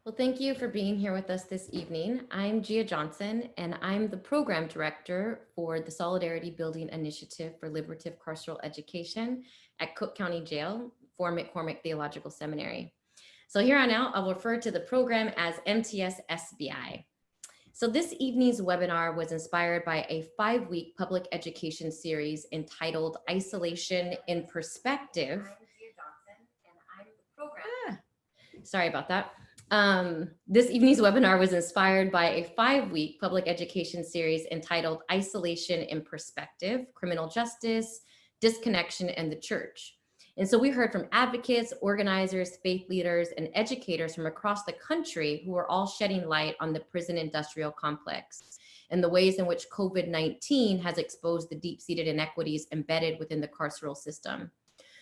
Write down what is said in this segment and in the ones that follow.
Well, thank you for being here with us this evening. I'm Gia Johnson, and I'm the program director for the Solidarity Building Initiative for Liberative Carceral Education at Cook County Jail for McCormick Theological Seminary. So here on out, I'll refer to the program as MTS SBI. So this evening's webinar was inspired by a 5-week public education series entitled Isolation in Perspective. I'm Gia Johnson, and I'm the program. Sorry about that. This evening's webinar was inspired by a 5-week public education series entitled Isolation in Perspective, Criminal Justice, Disconnection, and the Church. And so we heard from advocates, organizers, faith leaders, and educators from across the country who are all shedding light on the prison industrial complex and the ways in which COVID-19 has exposed the deep-seated inequities embedded within the carceral system.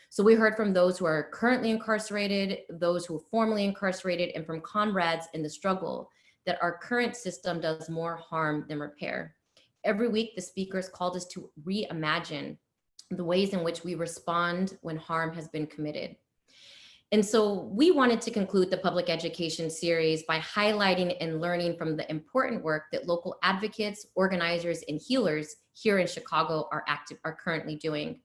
So we heard from those who are currently incarcerated, those who are formerly incarcerated, and from comrades in the struggle that our current system does more harm than repair. Every week, the speakers called us to reimagine the ways in which we respond when harm has been committed. And so we wanted to conclude the public education series by highlighting and learning from the important work that local advocates, organizers, and healers here in Chicago are currently doing.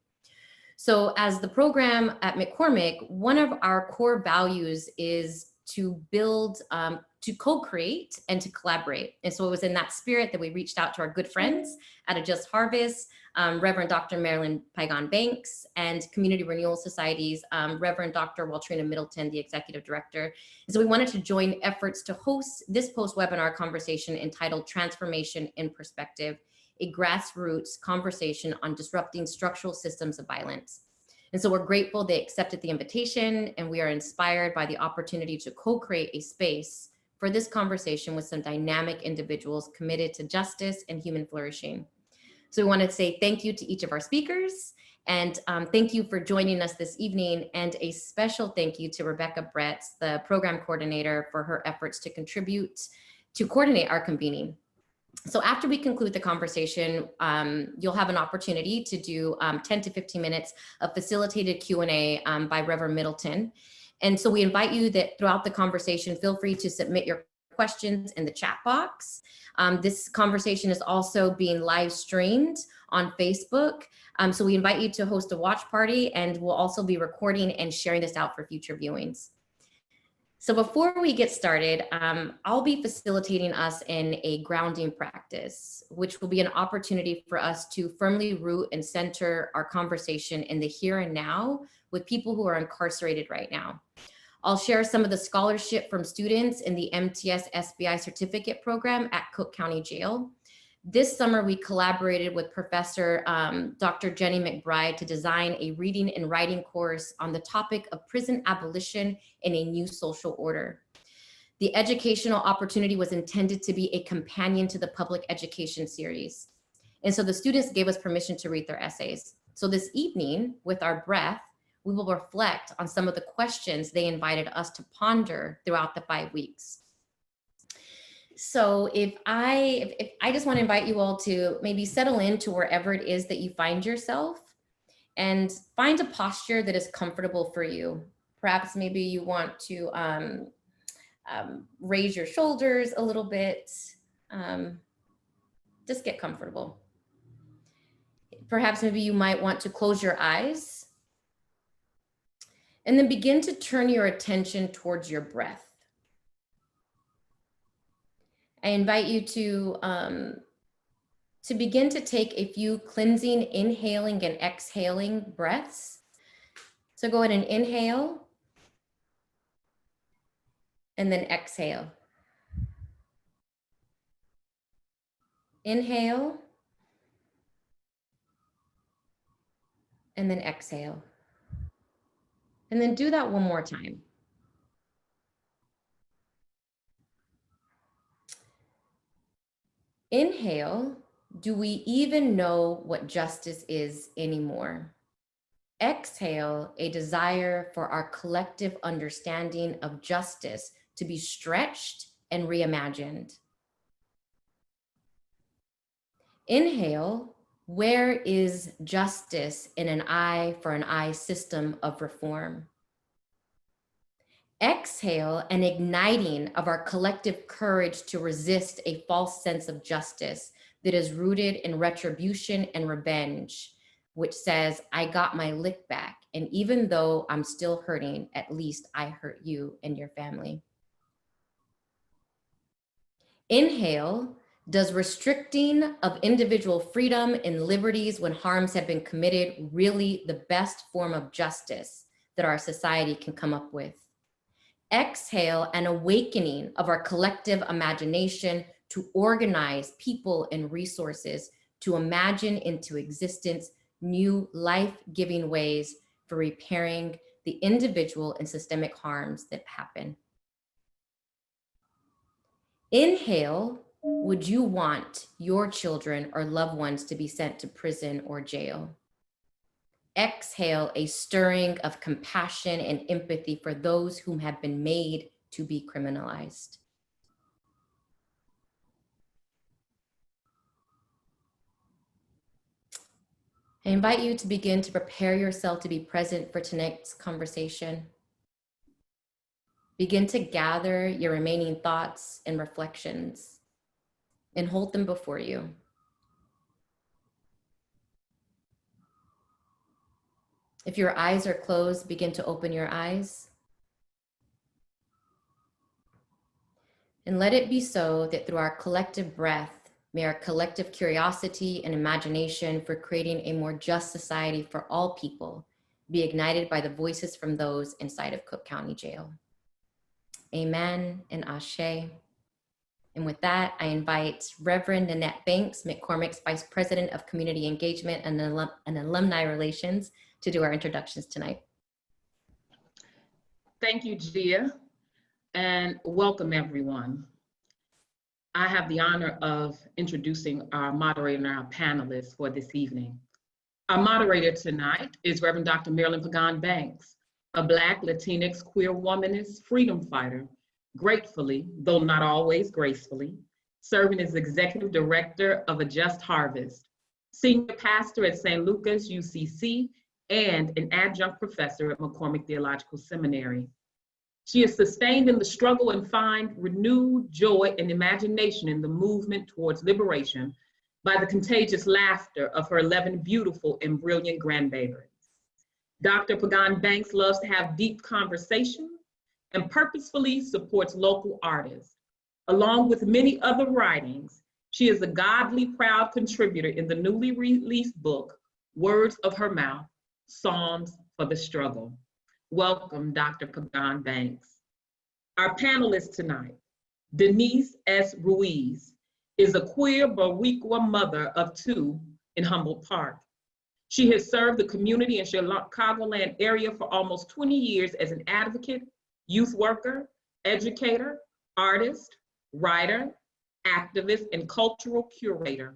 So as the program at McCormick, one of our core values is to build, to co-create and to collaborate. And so it was in that spirit that we reached out to our good friends at A Just Harvest, Reverend Dr. Marilyn Pagan Banks, and Community Renewal Society's Reverend Dr. Waltrina Middleton, the executive director. And so we wanted to join efforts to host this post-webinar conversation entitled Transformation in Perspective, a grassroots conversation on disrupting structural systems of violence. And so we're grateful they accepted the invitation, and we are inspired by the opportunity to co-create a space for this conversation with some dynamic individuals committed to justice and human flourishing. So we want to say thank you to each of our speakers, and thank you for joining us this evening, and a special thank you to Rebecca Bretz, the program coordinator, for her efforts to contribute to coordinate our convening. So after we conclude the conversation, you'll have an opportunity to do 10 to 15 minutes of facilitated Q&A by Reverend Middleton. And so we invite you that throughout the conversation, feel free to submit your questions in the chat box. This conversation is also being live streamed on Facebook. So we invite you to host a watch party, and we'll also be recording and sharing this out for future viewings. So before we get started, I'll be facilitating us in a grounding practice, which will be an opportunity for us to firmly root and center our conversation in the here and now with people who are incarcerated right now. I'll share some of the scholarship from students in the MTS SBI certificate program at Cook County Jail. This summer, we collaborated with Professor Dr. Jenny McBride to design a reading and writing course on the topic of prison abolition in a new social order. The educational opportunity was intended to be a companion to the public education series. And so the students gave us permission to read their essays. So this evening, with our breath, we will reflect on some of the questions they invited us to ponder throughout the 5 weeks. So if I just want to invite you all to maybe settle into wherever it is that you find yourself and find a posture that is comfortable for you. Perhaps maybe you want to raise your shoulders a little bit. Just get comfortable. Perhaps maybe you might want to close your eyes and then begin to turn your attention towards your breath. I invite you to begin to take a few cleansing, inhaling and exhaling breaths. So go ahead and inhale and then exhale. Inhale and then exhale. And then do that one more time. Inhale, do we even know what justice is anymore? Exhale, a desire for our collective understanding of justice to be stretched and reimagined. Inhale, where is justice in an eye for an eye system of reform? Exhale, an igniting of our collective courage to resist a false sense of justice that is rooted in retribution and revenge, which says, I got my lick back. And even though I'm still hurting, at least I hurt you and your family. Inhale, does restricting of individual freedom and liberties when harms have been committed really the best form of justice that our society can come up with? Exhale, an awakening of our collective imagination to organize people and resources to imagine into existence new life-giving ways for repairing the individual and systemic harms that happen. Inhale, would you want your children or loved ones to be sent to prison or jail? Exhale, a stirring of compassion and empathy for those whom have been made to be criminalized. I invite you to begin to prepare yourself to be present for tonight's conversation. Begin to gather your remaining thoughts and reflections and hold them before you. If your eyes are closed, begin to open your eyes. And let it be so that through our collective breath, may our collective curiosity and imagination for creating a more just society for all people be ignited by the voices from those inside of Cook County Jail. Amen and ashe. And with that, I invite Reverend Annette Banks, McCormick's Vice President of Community Engagement and Alumni Relations, to do our introductions tonight. Thank you, Gia, and welcome everyone. I have the honor of introducing our moderator and our panelists for this evening. Our moderator tonight is Reverend Dr. Marilyn Pagan Banks, a Black Latinx queer womanist freedom fighter, gratefully, though not always gracefully, serving as Executive Director of A Just Harvest, Senior Pastor at St. Lucas UCC, and an adjunct professor at McCormick Theological Seminary. She is sustained in the struggle and find renewed joy and imagination in the movement towards liberation by the contagious laughter of her 11 beautiful and brilliant grandbabies. Dr. Pagan Banks loves to have deep conversation and purposefully supports local artists. Along with many other writings, she is a godly proud contributor in the newly released book, Words of Her Mouth, Psalms for the Struggle. Welcome, Dr. Pagan Banks. Our panelists tonight, Denise S Ruiz, is a queer Boricua mother of two in Humboldt Park. She has served the community in Chicagoland area for almost 20 years as an advocate, youth worker, educator, artist, writer, activist, and cultural curator.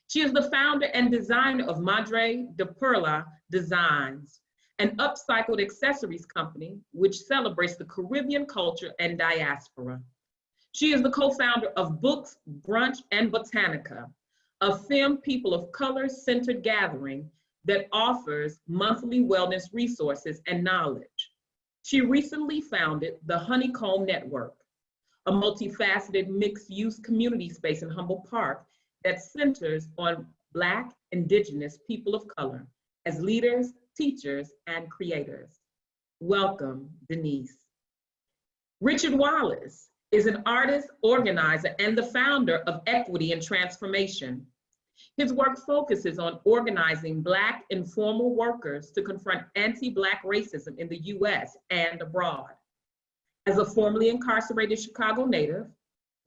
She is the founder and designer of Madre de Perla Designs, an upcycled accessories company which celebrates the Caribbean culture and diaspora. She is the co-founder of Books, Brunch, and Botanica, a femme people of color-centered gathering that offers monthly wellness resources and knowledge. She recently founded the Honeycomb Network, a multifaceted mixed-use community space in Humboldt Park that centers on Black, Indigenous people of color as leaders, teachers, and creators. Welcome, Denise. Richard Wallace is an artist, organizer, and the founder of Equity and Transformation. His work focuses on organizing Black informal workers to confront anti-Black racism in the US and abroad. As a formerly incarcerated Chicago native,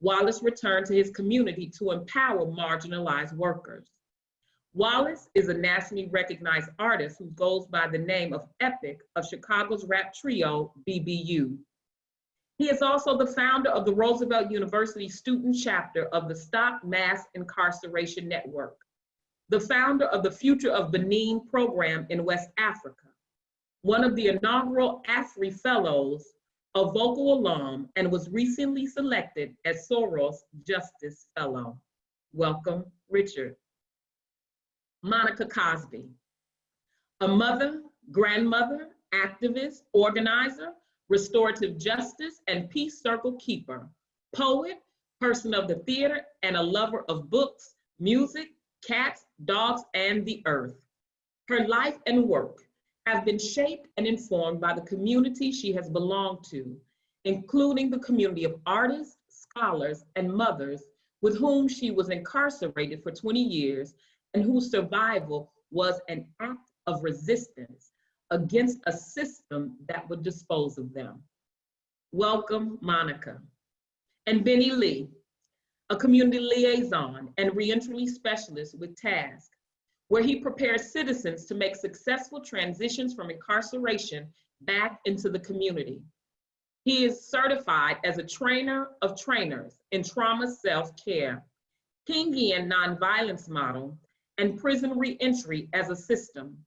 Wallace returned to his community to empower marginalized workers. Wallace is a nationally recognized artist who goes by the name of Epic of Chicago's rap trio, BBU. He is also the founder of the Roosevelt University student chapter of the Stop Mass Incarceration Network, the founder of the Future of Benin program in West Africa, one of the inaugural AFRI Fellows, a vocal alum, and was recently selected as Soros Justice Fellow. Welcome, Richard. Monica Cosby, a mother, grandmother, activist, organizer, restorative justice and peace circle keeper, poet, person of the theater, and a lover of books, music, cats, dogs, and the earth. Her life and work have been shaped and informed by the community she has belonged to, including the community of artists, scholars, and mothers with whom she was incarcerated for 20 years and whose survival was an act of resistance against a system that would dispose of them. Welcome, Monica. And Benny Lee, a community liaison and reentry specialist with TASK, where he prepares citizens to make successful transitions from incarceration back into the community. He is certified as a trainer of trainers in trauma self-care, Kingian nonviolence model, and prison reentry as a system.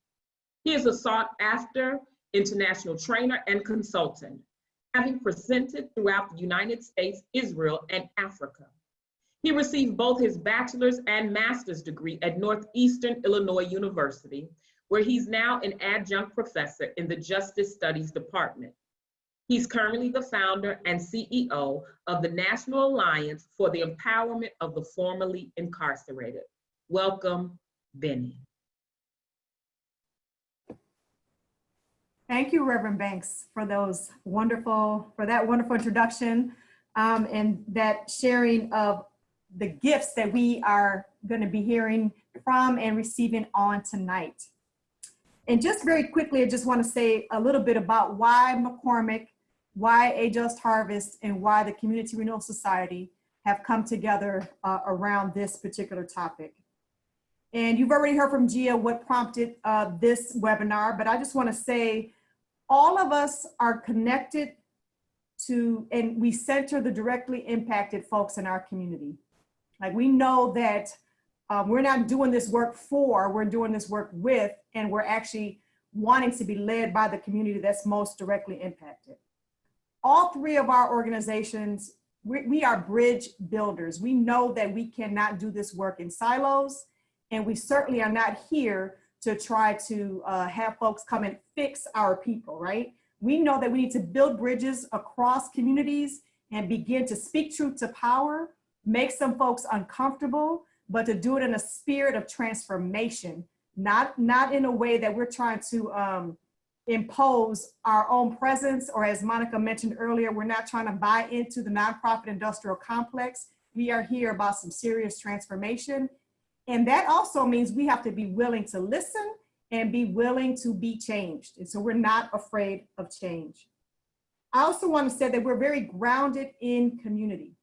He is a sought-after international trainer and consultant, having presented throughout the United States, Israel, and Africa. He received both his bachelor's and master's degree at Northeastern Illinois University, where he's now an adjunct professor in the Justice Studies Department. He's currently the founder and CEO of the National Alliance for the Empowerment of the Formerly Incarcerated. Welcome, Benny. Thank you, Reverend Banks, for that wonderful introduction and that sharing of the gifts that we are going to be hearing from and receiving on tonight. And just very quickly, I just want to say a little bit about why McCormick, why A Just Harvest, and why the Community Renewal Society have come together around this particular topic. And you've already heard from Gia what prompted this webinar, but I just want to say all of us are connected to, and we center the directly impacted folks in our community. Like, we know that we're not doing this work for, we're doing this work with, and we're actually wanting to be led by the community that's most directly impacted. All three of our organizations, we are bridge builders. We know that we cannot do this work in silos, and we certainly are not here to try to have folks come and fix our people, right? We know that we need to build bridges across communities and begin to speak truth to power, make some folks uncomfortable, but to do it in a spirit of transformation, not in a way that we're trying to impose our own presence, or as Monica mentioned earlier, we're not trying to buy into the nonprofit industrial complex. We are here about some serious transformation. And that also means we have to be willing to listen and be willing to be changed. And so we're not afraid of change. I also want to say that we're very grounded in community,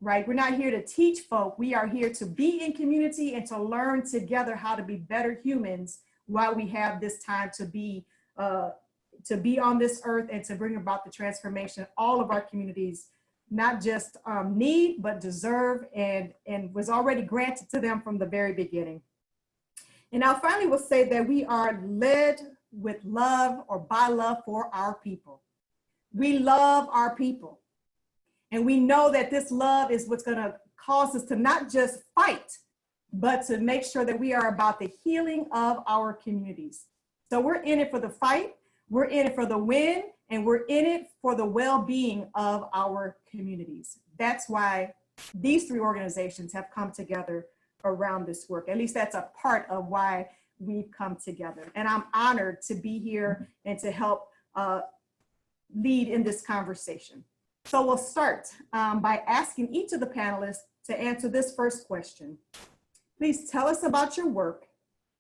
right? We're not here to teach folk. We are here to be in community and to learn together how to be better humans while we have this time to be on this earth and to bring about the transformation all of our communities not just need, but deserve and was already granted to them from the very beginning. And I finally will say that we are led with love or by love for our people. We love our people. And we know that this love is what's gonna cause us to not just fight, but to make sure that we are about the healing of our communities. So we're in it for the fight, we're in it for the win, and we're in it for the well-being of our communities. That's why these three organizations have come together around this work. At least that's a part of why we've come together. And I'm honored to be here and to help lead in this conversation. So we'll start by asking each of the panelists to answer this first question. Please tell us about your work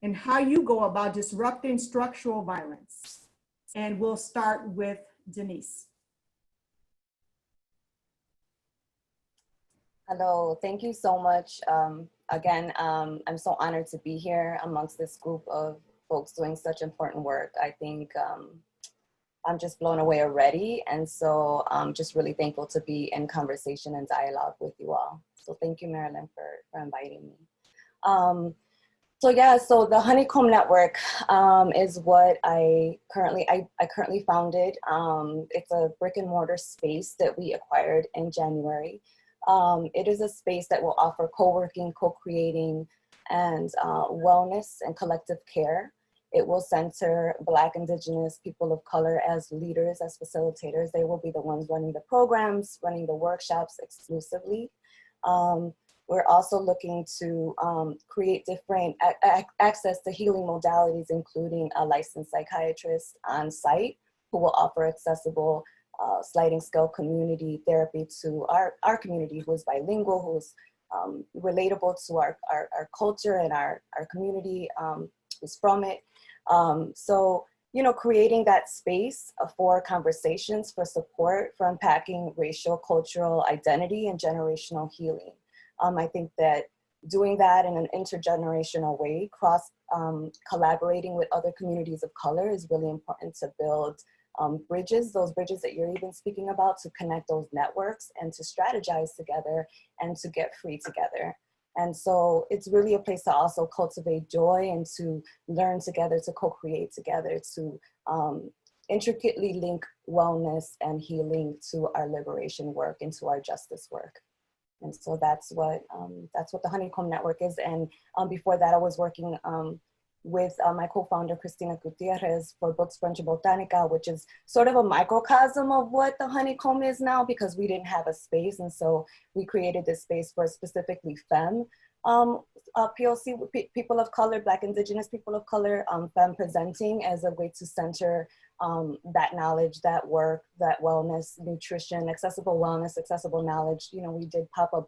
and how you go about disrupting structural violence. And we'll start with Denise. Hello, thank you so much. Again, I'm so honored to be here amongst this group of folks doing such important work. I think I'm just blown away already. And so I'm just really thankful to be in conversation and dialogue with you all. So thank you, Marilyn, for inviting me. So the Honeycomb Network is what I currently founded. It's a brick and mortar space that we acquired in January. It is a space that will offer co-working, co-creating, and wellness and collective care. It will center Black, Indigenous, people of color as leaders, as facilitators. They will be the ones running the programs, running the workshops exclusively. We're also looking to create different access to healing modalities, including a licensed psychiatrist on site who will offer accessible sliding scale community therapy to our community, who is bilingual, who's relatable to our culture and our community, who's from it. So, you know, creating that space for conversations, for support, for unpacking racial, cultural identity and generational healing. I think that doing that in an intergenerational way, collaborating with other communities of color is really important to build bridges, those bridges that you're even speaking about, to connect those networks and to strategize together and to get free together. And so it's really a place to also cultivate joy and to learn together, to co-create together, to intricately link wellness and healing to our liberation work and to our justice work. And so that's what the Honeycomb Network is. And before that, I was working with my co-founder, Cristina Gutierrez, for Books French Botanica, which is sort of a microcosm of what the Honeycomb is now, because we didn't have a space. And so we created this space for specifically femme POC, people of color, Black, Indigenous people of color, femme presenting as a way to center that knowledge, that work, that wellness, nutrition, accessible wellness, accessible knowledge. You know, we did pop-up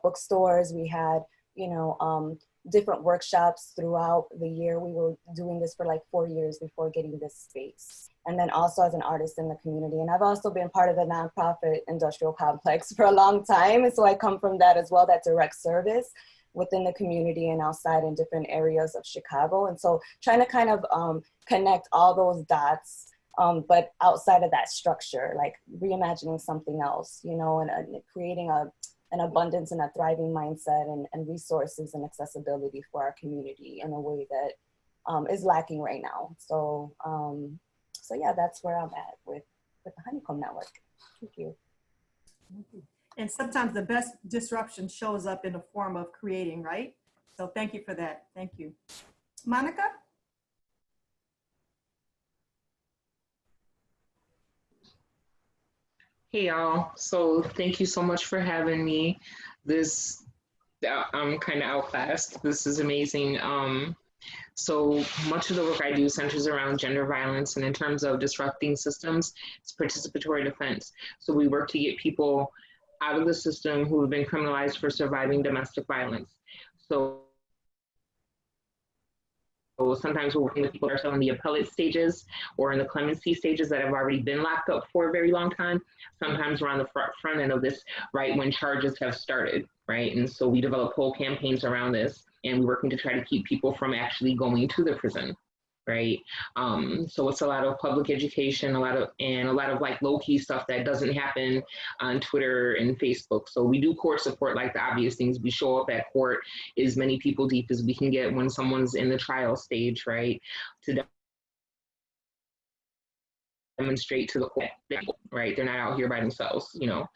bookstores. We had, you know, different workshops throughout the year. We were doing this for like 4 years before getting this space. And then also as an artist in the community. And I've also been part of the nonprofit industrial complex for a long time. And so I come from that as well, that direct service within the community and outside in different areas of Chicago. And so trying to kind of connect all those dots, but outside of that structure, like reimagining something else, you know, and creating an abundance and a thriving mindset and resources and accessibility for our community in a way that is lacking right now. So, so yeah, that's where I'm at with the Honeycomb Network. Thank you. And sometimes the best disruption shows up in the form of creating, right? So thank you for that. Thank you. Monica? Hey y'all, so thank you so much for having me. I'm kind of outclassed. This is amazing. So much of the work I do centers around gender violence, and in terms of disrupting systems, it's participatory defense. So we work to get people out of the system who have been criminalized for surviving domestic violence. So sometimes we're working with people that are still in the appellate stages or in the clemency stages that have already been locked up for a very long time. Sometimes we're on the front end of this, right, when charges have started, right? And so we develop whole campaigns around this, and we're working to try to keep people from actually going to the prison, right? So it's a lot of public education, a lot of like low-key stuff that doesn't happen on Twitter and Facebook. So we do court support, like the obvious things. We show up at court as many people deep as we can get when someone's in the trial stage, right? To demonstrate to the court, right? They're not out here by themselves, you know.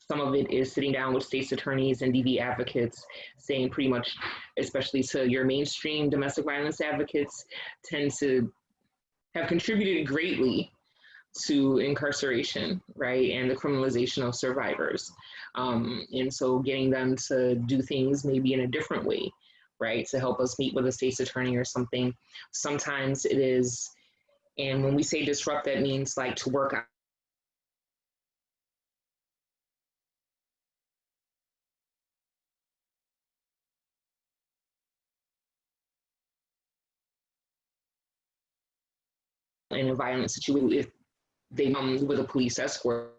Some of it is sitting down with state's attorneys and DV advocates, saying pretty much, especially to your mainstream domestic violence advocates, tend to have contributed greatly to incarceration, right, and the criminalization of survivors. And so getting them to do things maybe in a different way, right, to help us meet with a state's attorney or something. Sometimes it is, and when we say disrupt, that means like to work out in a violent situation if they come with a police escort.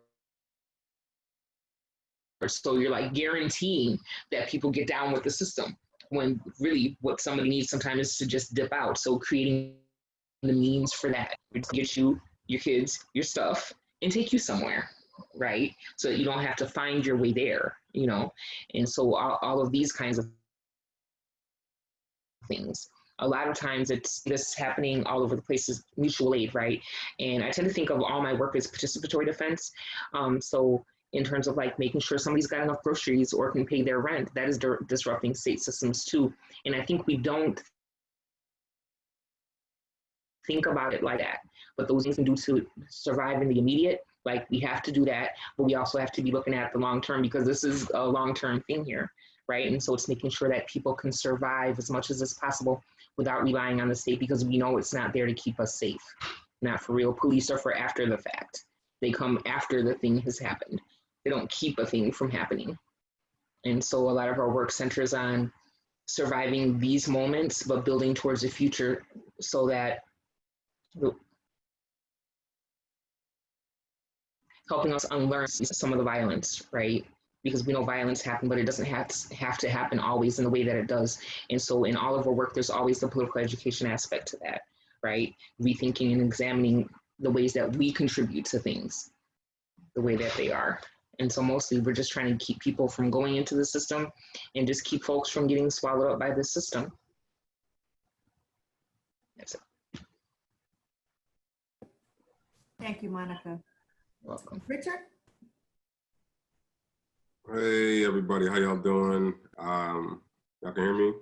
So you're like guaranteeing that people get down with the system, when really what somebody needs sometimes is to just dip out. So creating the means for that to get you, your kids, your stuff, and take you somewhere, right? So that you don't have to find your way there, you know? And so all of these kinds of things. A lot of times it's this happening all over the place is mutual aid, right? And I tend to think of all my work as participatory defense. So in terms of like making sure somebody's got enough groceries or can pay their rent, that is disrupting state systems too. And I think we don't think about it like that. But those things can do to survive in the immediate, like we have to do that, but we also have to be looking at the long term, because this is a long-term thing here, right? And so it's making sure that people can survive as much as is possible without relying on the state, because we know it's not there to keep us safe. Not for real. Police are for after the fact. They come after the thing has happened. They don't keep a thing from happening. And so a lot of our work centers on surviving these moments, but building towards the future so that helping us unlearn some of the violence, right? Because we know violence happens, but it doesn't have to happen always in the way that it does. And so in all of our work, there's always the political education aspect to that, right? Rethinking and examining the ways that we contribute to things, the way that they are. And so mostly we're just trying to keep people from going into the system and just keep folks from getting swallowed up by the system. That's it. Thank you, Monica. Welcome. Richard? Hey everybody, how y'all doing? Y'all can hear me?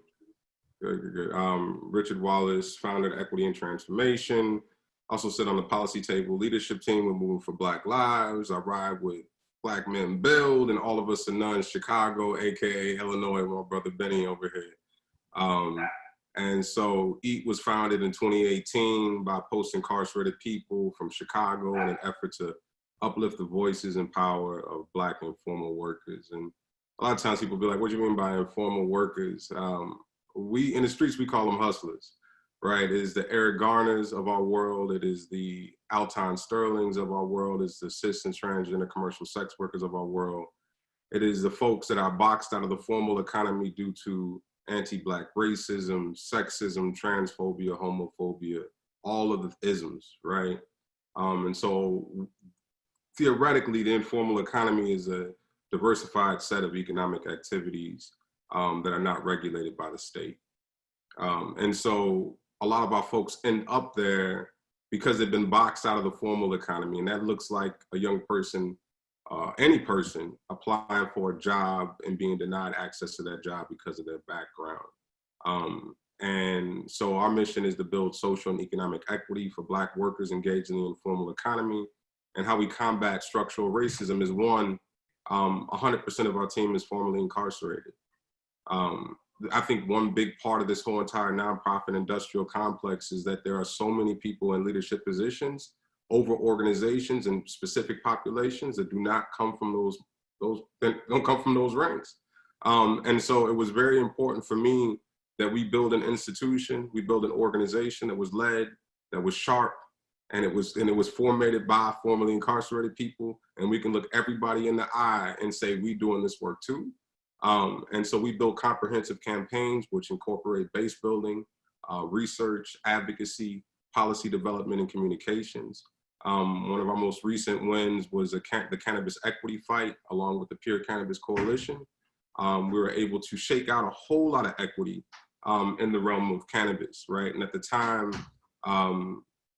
Good. Richard Wallace, founder of Equity and Transformation. Also sit on the policy table leadership team. We're moving for Black Lives. I ride with Black Men Build, and all of us are none Chicago, AKA Illinois, with my brother Benny over here. And so EAT was founded in 2018 by post-incarcerated people from Chicago in an effort to uplift the voices and power of Black informal workers. And a lot of times people be like, what do you mean by informal workers? We, in the streets, we call them hustlers, right? It is the Eric Garners of our world. It is the Alton Sterlings of our world. It's the cis and transgender commercial sex workers of our world. It is the folks that are boxed out of the formal economy due to anti-Black racism, sexism, transphobia, homophobia, all of the isms, right? And so theoretically, the informal economy is a diversified set of economic activities that are not regulated by the state. And so a lot of our folks end up there because they've been boxed out of the formal economy. And that looks like a young person, any person applying for a job and being denied access to that job because of their background. And so our mission is to build social and economic equity for Black workers engaged in the informal economy. And how we combat structural racism is one, 100% of our team is formerly incarcerated. I think one big part of this whole entire nonprofit industrial complex is that there are so many people in leadership positions over organizations and specific populations that do not come from don't come from those ranks. And so it was very important for me that we build an institution, we build an organization that was led, that was sharp, and it was formatted by formerly incarcerated people, and we can look everybody in the eye and say, we doing this work too. And so we build comprehensive campaigns which incorporate base building, research, advocacy, policy development, and communications. One of our most recent wins was the cannabis equity fight, along with the Pure Cannabis Coalition. We were able to shake out a whole lot of equity in the realm of cannabis, right? And at the time,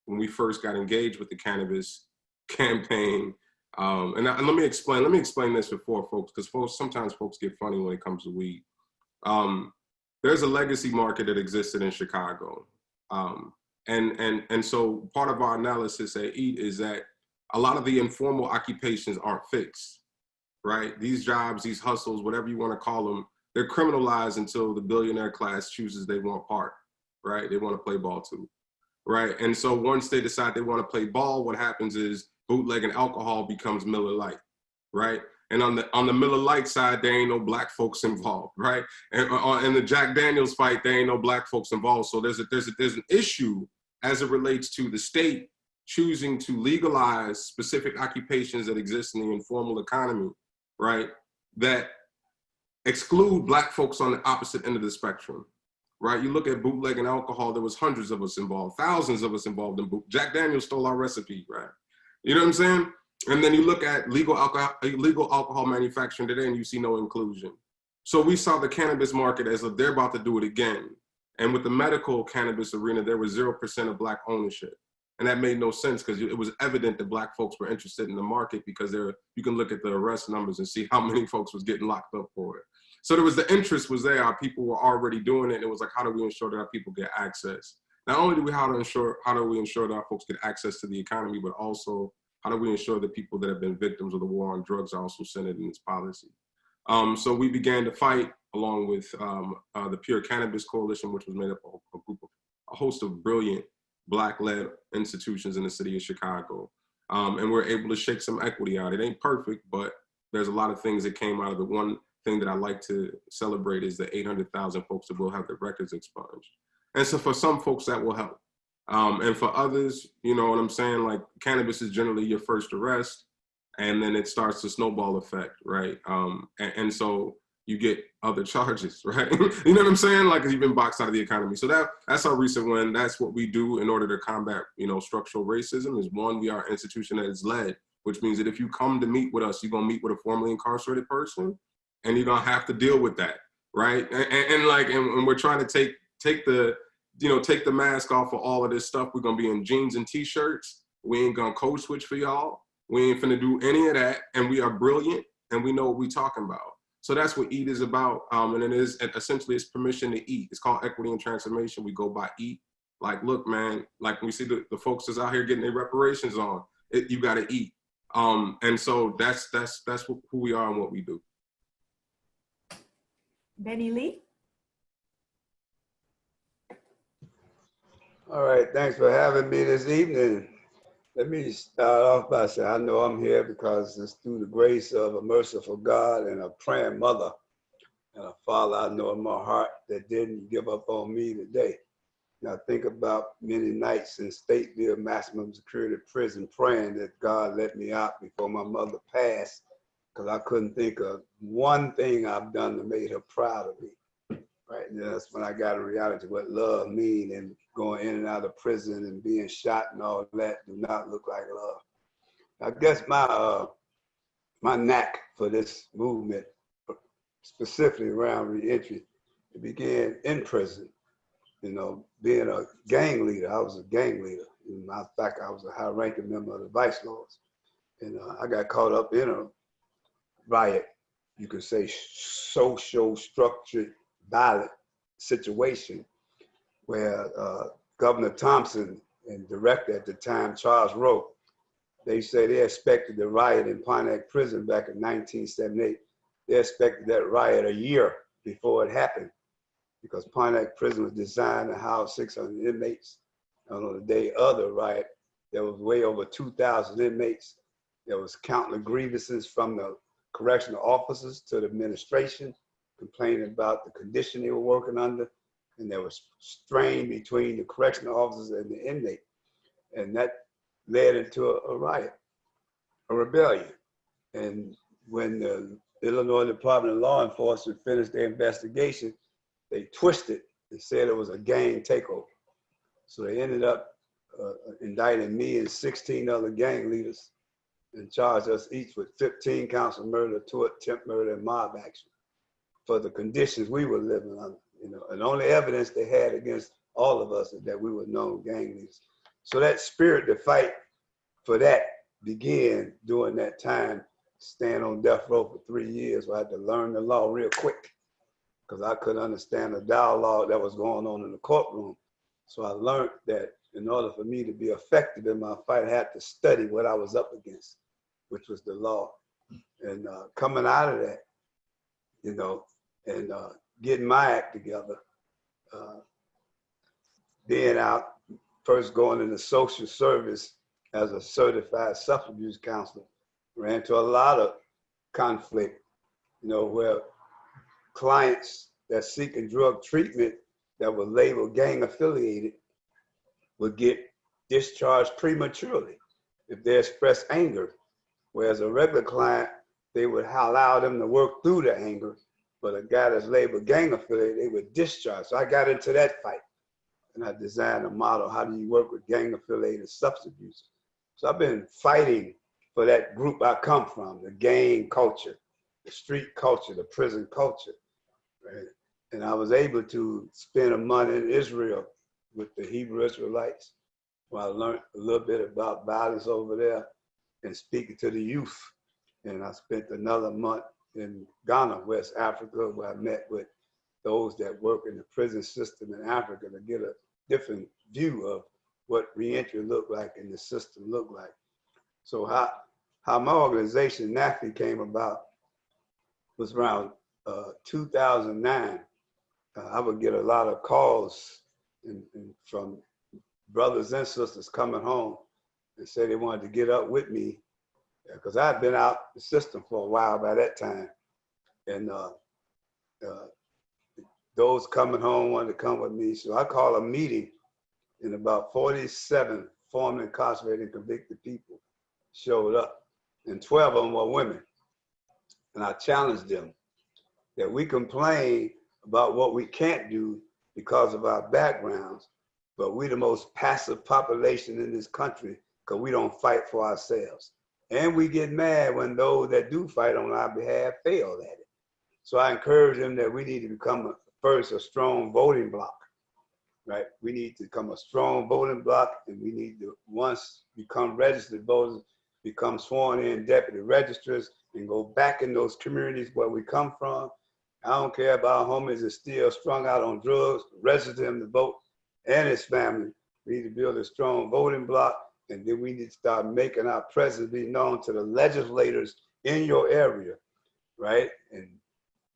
when we first got engaged with the cannabis campaign, and let me explain this before folks, because sometimes folks get funny when it comes to weed. There's a legacy market that existed in Chicago. And so part of our analysis at EAT is that a lot of the informal occupations aren't fixed, right? These jobs, these hustles, whatever you want to call them, they're criminalized until the billionaire class chooses they want part, right? They want to play ball too, right? And so once they decide they want to play ball, what happens is bootleg and alcohol becomes Miller Lite, right? And on the Miller Lite side, there ain't no Black folks involved, right? And in the Jack Daniels fight, there ain't no Black folks involved. So there's an issue as it relates to the state choosing to legalize specific occupations that exist in the informal economy, right? That exclude Black folks on the opposite end of the spectrum, right? You look at bootleg and alcohol, there was hundreds of us involved, thousands of us involved in boot. Jack Daniels stole our recipe, right? You know what I'm saying? And then you look at legal alcohol manufacturing today and you see no inclusion. So we saw the cannabis market as if they're about to do it again. And with the medical cannabis arena, there was 0% of Black ownership. And that made no sense because it was evident that Black folks were interested in the market because you can look at the arrest numbers and see how many folks was getting locked up for it. So the interest was there, our people were already doing it. And it was like, how do we ensure that our people get access? not only do we how do we ensure that our folks get access to the economy, but also how do we ensure that people that have been victims of the war on drugs are also centered in this policy. So we began to fight along with the Pure Cannabis Coalition, which was made up of a host of brilliant Black-led institutions in the city of Chicago. And we're able to shake some equity out. It ain't perfect, but there's a lot of things that came out of it. One thing that I like to celebrate is the 800,000 folks that will have their records expunged. And so for some folks that will help. And for others, you know what I'm saying? Like cannabis is generally your first arrest, and then it starts the snowball effect, right? And so you get other charges, right? You know what I'm saying? Like you've been boxed out of the economy. So that's our recent one. That's what we do in order to combat, you know, structural racism. Is one, we are an institution that is led, which means that if you come to meet with us, you're gonna meet with a formerly incarcerated person, and you're gonna have to deal with that, right? And we're trying to take the mask off of all of this stuff. We're gonna be in jeans and t-shirts. We ain't gonna code switch for y'all. We ain't finna do any of that. And we are brilliant and we know what we're talking about. So that's what EAT is about. And it is essentially it's permission to eat. It's called equity and transformation. We go by EAT. Like, look, man, like we see the folks that's out here getting their reparations on, you gotta eat. And so that's who we are and what we do. Betty Lee. All right, thanks for having me this evening. Let me start off by saying I know I'm here because it's through the grace of a merciful God and a praying mother and a father I know in my heart that didn't give up on me today. And I think about many nights in Stateville maximum security prison praying that God let me out before my mother passed, because I couldn't think of one thing I've done to make her proud of me. Right, and that's when I got in reality what love means, and going in and out of prison and being shot and all that do not look like love. I guess my knack for this movement, specifically around reentry, it began in prison. You know, being a gang leader, I was a gang leader. As a matter of fact, I was a high-ranking member of the Vice Lords. And I got caught up in a riot, you could say social structured violent situation where Governor Thompson and director at the time, Charles Rowe, they said they expected the riot in Pontiac prison back in 1978. They expected that riot a year before it happened because Pontiac prison was designed to house 600 inmates. And on the day of the riot, there was way over 2,000 inmates. There was countless grievances from the correctional officers to the administration, complaining about the condition they were working under, and there was strain between the correctional officers and the inmate. And that led into a riot, a rebellion. And when the Illinois Department of Law Enforcement finished their investigation, they twisted and said it was a gang takeover. So they ended up indicting me and 16 other gang leaders and charged us each with 15 counts of murder, 2 attempt murder, and mob action for the conditions we were living under, you know, and the only evidence they had against all of us is that we were known gang leaders. So that spirit to fight for that began during that time, staying on death row for 3 years where I had to learn the law real quick because I couldn't understand the dialogue that was going on in the courtroom. So I learned that in order for me to be effective in my fight, I had to study what I was up against, which was the law. And coming out of that, you know, and getting my act together, being out, first going into social service as a certified substance abuse counselor, ran into a lot of conflict, you know, where clients that seeking drug treatment that were labeled gang affiliated would get discharged prematurely if they expressed anger, whereas a regular client, they would allow them to work through the anger, but a guy that's labeled gang affiliated, they would discharge. So I got into that fight, and I designed a model, how do you work with gang affiliated substance abuse? So I've been fighting for that group I come from, the gang culture, the street culture, the prison culture, right? And I was able to spend a month in Israel with the Hebrew Israelites, where I learned a little bit about violence over there and speaking to the youth. And I spent another month in Ghana, West Africa, where I met with those that work in the prison system in Africa to get a different view of what reentry looked like and the system looked like. So how my organization naturally came about was around 2009. I would get a lot of calls from brothers and sisters coming home and say they wanted to get up with me because I had been out the system for a while by that time. And those coming home wanted to come with me. So I called a meeting, and about 47 formerly incarcerated and convicted people showed up, and 12 of them were women. And I challenged them that we complain about what we can't do because of our backgrounds, but we're the most passive population in this country because we don't fight for ourselves. And we get mad when those that do fight on our behalf fail at it. So I encourage them that we need to become first a strong voting bloc, right? We need to become a strong voting bloc, and we need to once become registered voters, become sworn in deputy registrars, and go back in those communities where we come from. I don't care if our homies are still strung out on drugs, register them to vote, and his family. We need to build a strong voting bloc, and then we need to start making our presence be known to the legislators in your area, right? And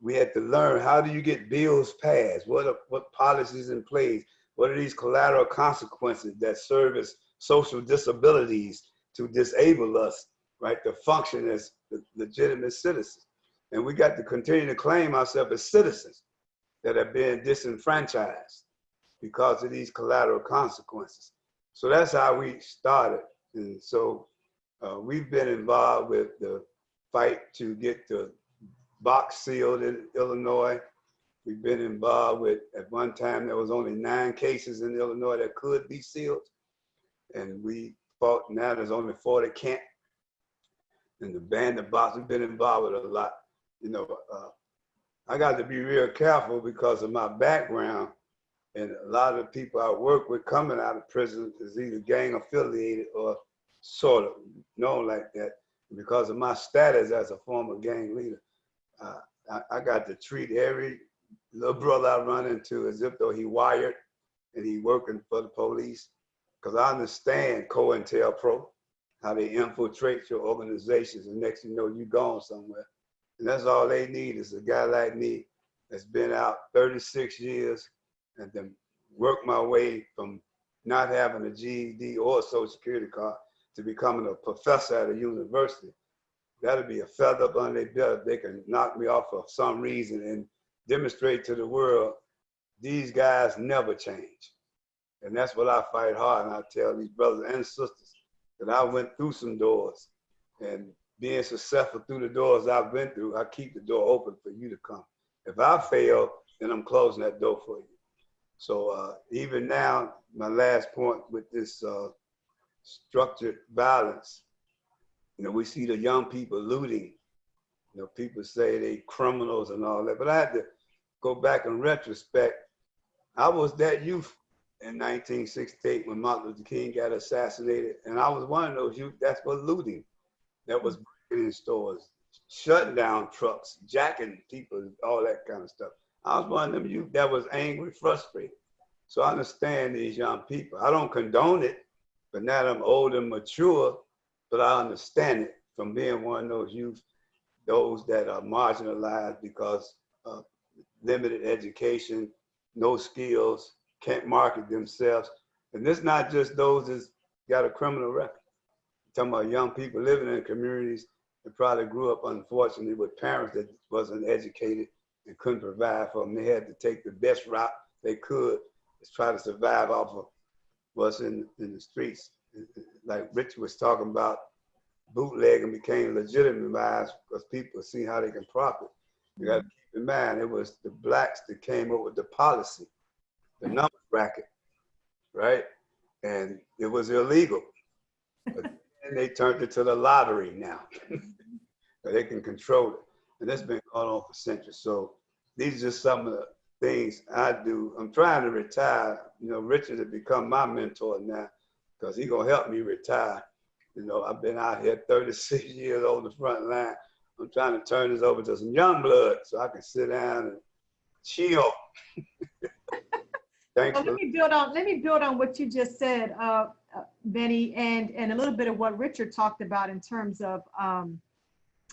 we had to learn, how do you get bills passed? What policies in place? What are these collateral consequences that serve as social disabilities to disable us, right, to function as legitimate citizens? And we got to continue to claim ourselves as citizens that are being disenfranchised because of these collateral consequences. So that's how we started. And so we've been involved with the fight to get the box sealed in Illinois. We've been involved with, at one time, there was only 9 cases in Illinois that could be sealed. And we fought, now there's only 4 that can't. And the ban the box, we've been involved with a lot. You know, I got to be real careful because of my background. And a lot of the people I work with coming out of prison is either gang affiliated or sort of known like that. Because of my status as a former gang leader, I got to treat every little brother I run into as if though he wired and he working for the police. Because I understand COINTELPRO, how they infiltrate your organizations, and next thing you know, you gone somewhere. And that's all they need is a guy like me that's been out 36 years and then worked my way from not having a GED or a Social Security card to becoming a professor at a university. That'll be a feather up on their belt if they can knock me off for some reason and demonstrate to the world these guys never change. And that's what I fight hard. And I tell these brothers and sisters that I went through some doors, and being successful through the doors I've been through, I keep the door open for you to come. If I fail, then I'm closing that door for you. So even now, my last point with this structured violence, you know, we see the young people looting. You know, people say they criminals and all that, but I had to go back in retrospect. I was that youth in 1968 when Martin Luther King got assassinated, and I was one of those youth that's what looting, that was breaking in stores, shutting down trucks, jacking people, all that kind of stuff. I was one of them youth that was angry, frustrated. So I understand these young people. I don't condone it, but now that I'm old and mature, but I understand it from being one of those youth, those that are marginalized because of limited education, no skills, can't market themselves. And this not just those that's got a criminal record. I'm talking about young people living in communities that probably grew up, unfortunately, with parents that wasn't educated and couldn't provide for them. They had to take the best route they could to try to survive off of what's in the streets. Like Richard was talking about, bootlegging became legitimized because people see how they can profit. You got to keep in mind, it was the blacks that came up with the policy, the number bracket, right? And it was illegal. But then they turned it to the lottery now. So they can control it. And that's been going on for centuries. So these are just some of the things I do. I'm trying to retire. You know, Richard has become my mentor now because he's going to help me retire. You know, I've been out here 36 years on the front line. I'm trying to turn this over to some young blood so I can sit down and chill. Thanks So for let me build on what you just said, Benny, and a little bit of what Richard talked about in terms of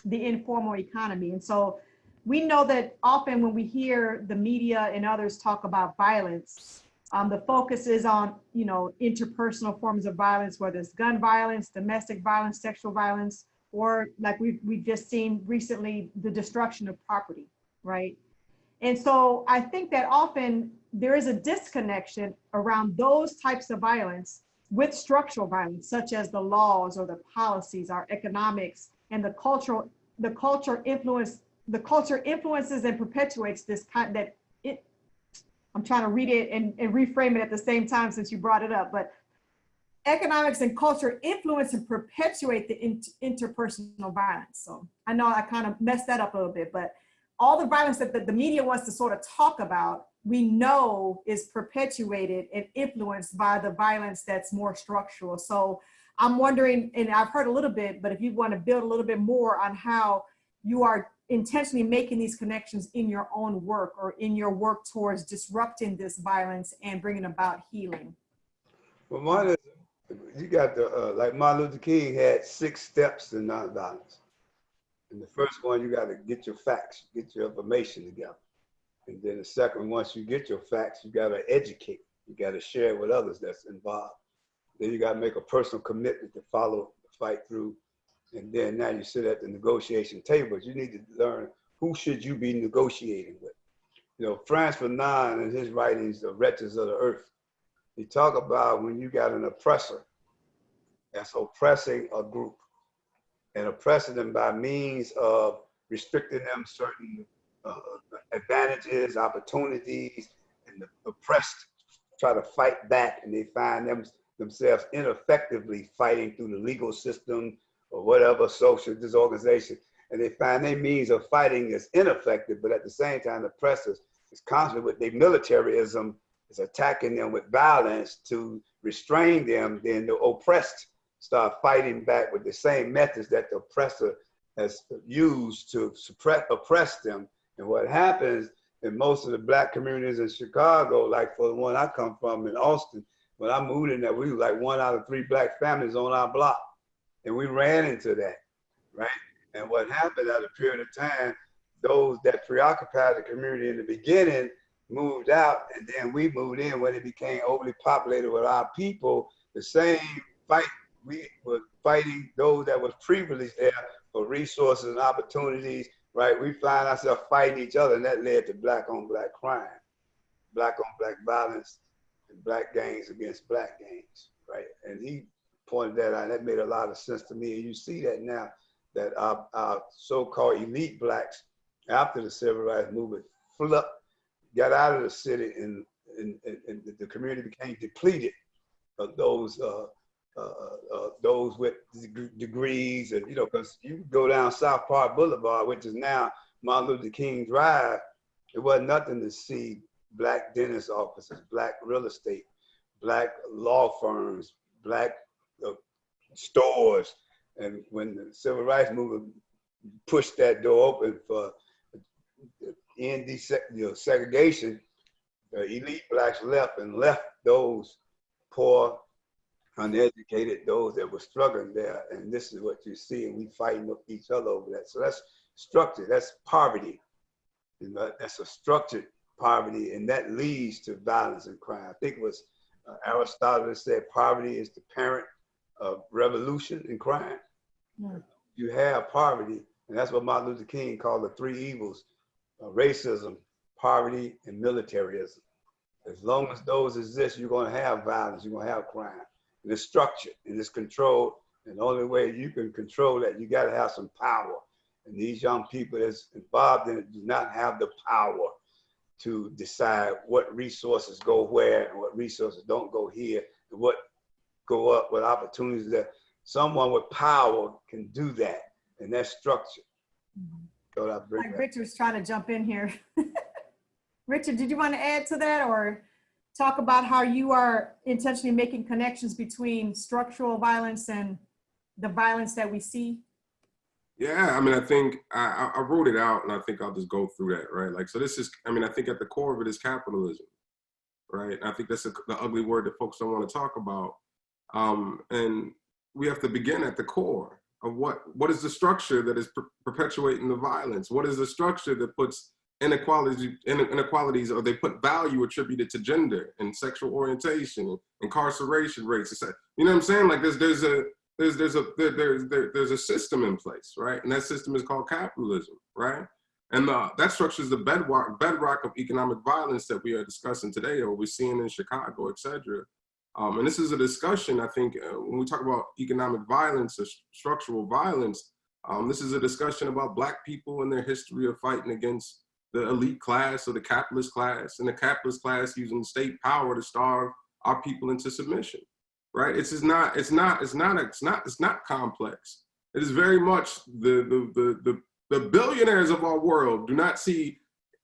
the informal economy. And so we know that often when we hear the media and others talk about violence, the focus is on, you know, interpersonal forms of violence, whether it's gun violence, domestic violence, sexual violence, or like we've just seen recently, the destruction of property, right? And so I think that often there is a disconnection around those types of violence with structural violence, such as the laws or the policies, our economics, and the culture influences and perpetuates this kind that it. I'm trying to read it and reframe it at the same time since you brought it up, but economics and culture influence and perpetuate the interpersonal violence. So I know I kind of messed that up a little bit, but all the violence that the media wants to sort of talk about, we know is perpetuated and influenced by the violence that's more structural. So I'm wondering, and I've heard a little bit, but if you want to build a little bit more on how you are intentionally making these connections in your own work or in your work towards disrupting this violence and bringing about healing. Well, one is, you got the, like Martin Luther King had 6 steps to nonviolence. And the first one, you got to get your facts, get your information together. And then the second, once you get your facts, you got to educate. You got to share with others that's involved. Then you got to make a personal commitment to follow, fight through. And then now you sit at the negotiation table. You need to learn who should you be negotiating with. You know, Franz Fanon in his writings, The Wretches of the Earth, he talk about when you got an oppressor that's oppressing a group and oppressing them by means of restricting them certain advantages, opportunities, and the oppressed try to fight back, and they find themselves ineffectively fighting through the legal system or whatever social disorganization, and they find their means of fighting is ineffective, but at the same time, the oppressors is constantly with their militarism, is attacking them with violence to restrain them, then the oppressed start fighting back with the same methods that the oppressor has used to oppress them. And what happens in most of the Black communities in Chicago, like for the one I come from in Austin, when I moved in there, we were like 1 out of 3 Black families on our block. And we ran into that, right? And what happened at a period of time, those that preoccupied the community in the beginning moved out, and then we moved in when it became overly populated with our people. The same fight, we were fighting those that was privileged there for resources and opportunities, right? We find ourselves fighting each other, and that led to Black on Black crime, Black on Black violence, and Black gangs against Black gangs, right? And he pointed that out, and that made a lot of sense to me. And you see that now, that our so-called elite Blacks, after the Civil Rights Movement, got out of the city, and the community became depleted of those with degrees, and you know, because you go down South Park Boulevard, which is now Martin Luther King Drive, it wasn't nothing to see Black dentist offices, Black real estate, Black law firms, Black stores. And when the Civil Rights Movement pushed that door open for end segregation, elite Blacks left those poor, uneducated, those that were struggling there. And this is what you see, and we fighting each other over that. So that's structured, that's poverty. You know, that's a structured poverty, and that leads to violence and crime. I think it was Aristotle that said poverty is the parent of revolution and crime. Yeah. You have poverty, and that's what Martin Luther King called the 3 evils: racism, poverty, and militarism. As long as those exist, you're going to have violence, you're going to have crime. And it's structured and it's controlled. And the only way you can control that, you got to have some power. And these young people that's involved in it do not have the power to decide what resources go where and what resources don't go here, and what go up, what opportunities that someone with power can do that. And that's structured. So like Richard's trying to jump in here. Richard, did you want to add to that, or talk about how you are intentionally making connections between structural violence and the violence that we see? Yeah, I mean, I think I wrote it out, and I think I'll just go through that, right? Like, so this is, I mean, I think at the core of it is capitalism, right? I think that's the ugly word that folks don't want to talk about. And we have to begin at the core of what is the structure that is perpetuating the violence? What is the structure that puts inequalities, or they put value attributed to gender and sexual orientation, incarceration rates? You know what I'm saying? Like there's a system in place, right? And that system is called capitalism, right? And that structure is the bedrock of economic violence that we are discussing today, or we're seeing in Chicago, et cetera. And this is a discussion, I think, when we talk about economic violence or structural violence, this is a discussion about Black people and their history of fighting against the elite class or the capitalist class, and the capitalist class using state power to starve our people into submission, right? It's not complex. It is very much the billionaires of our world do not think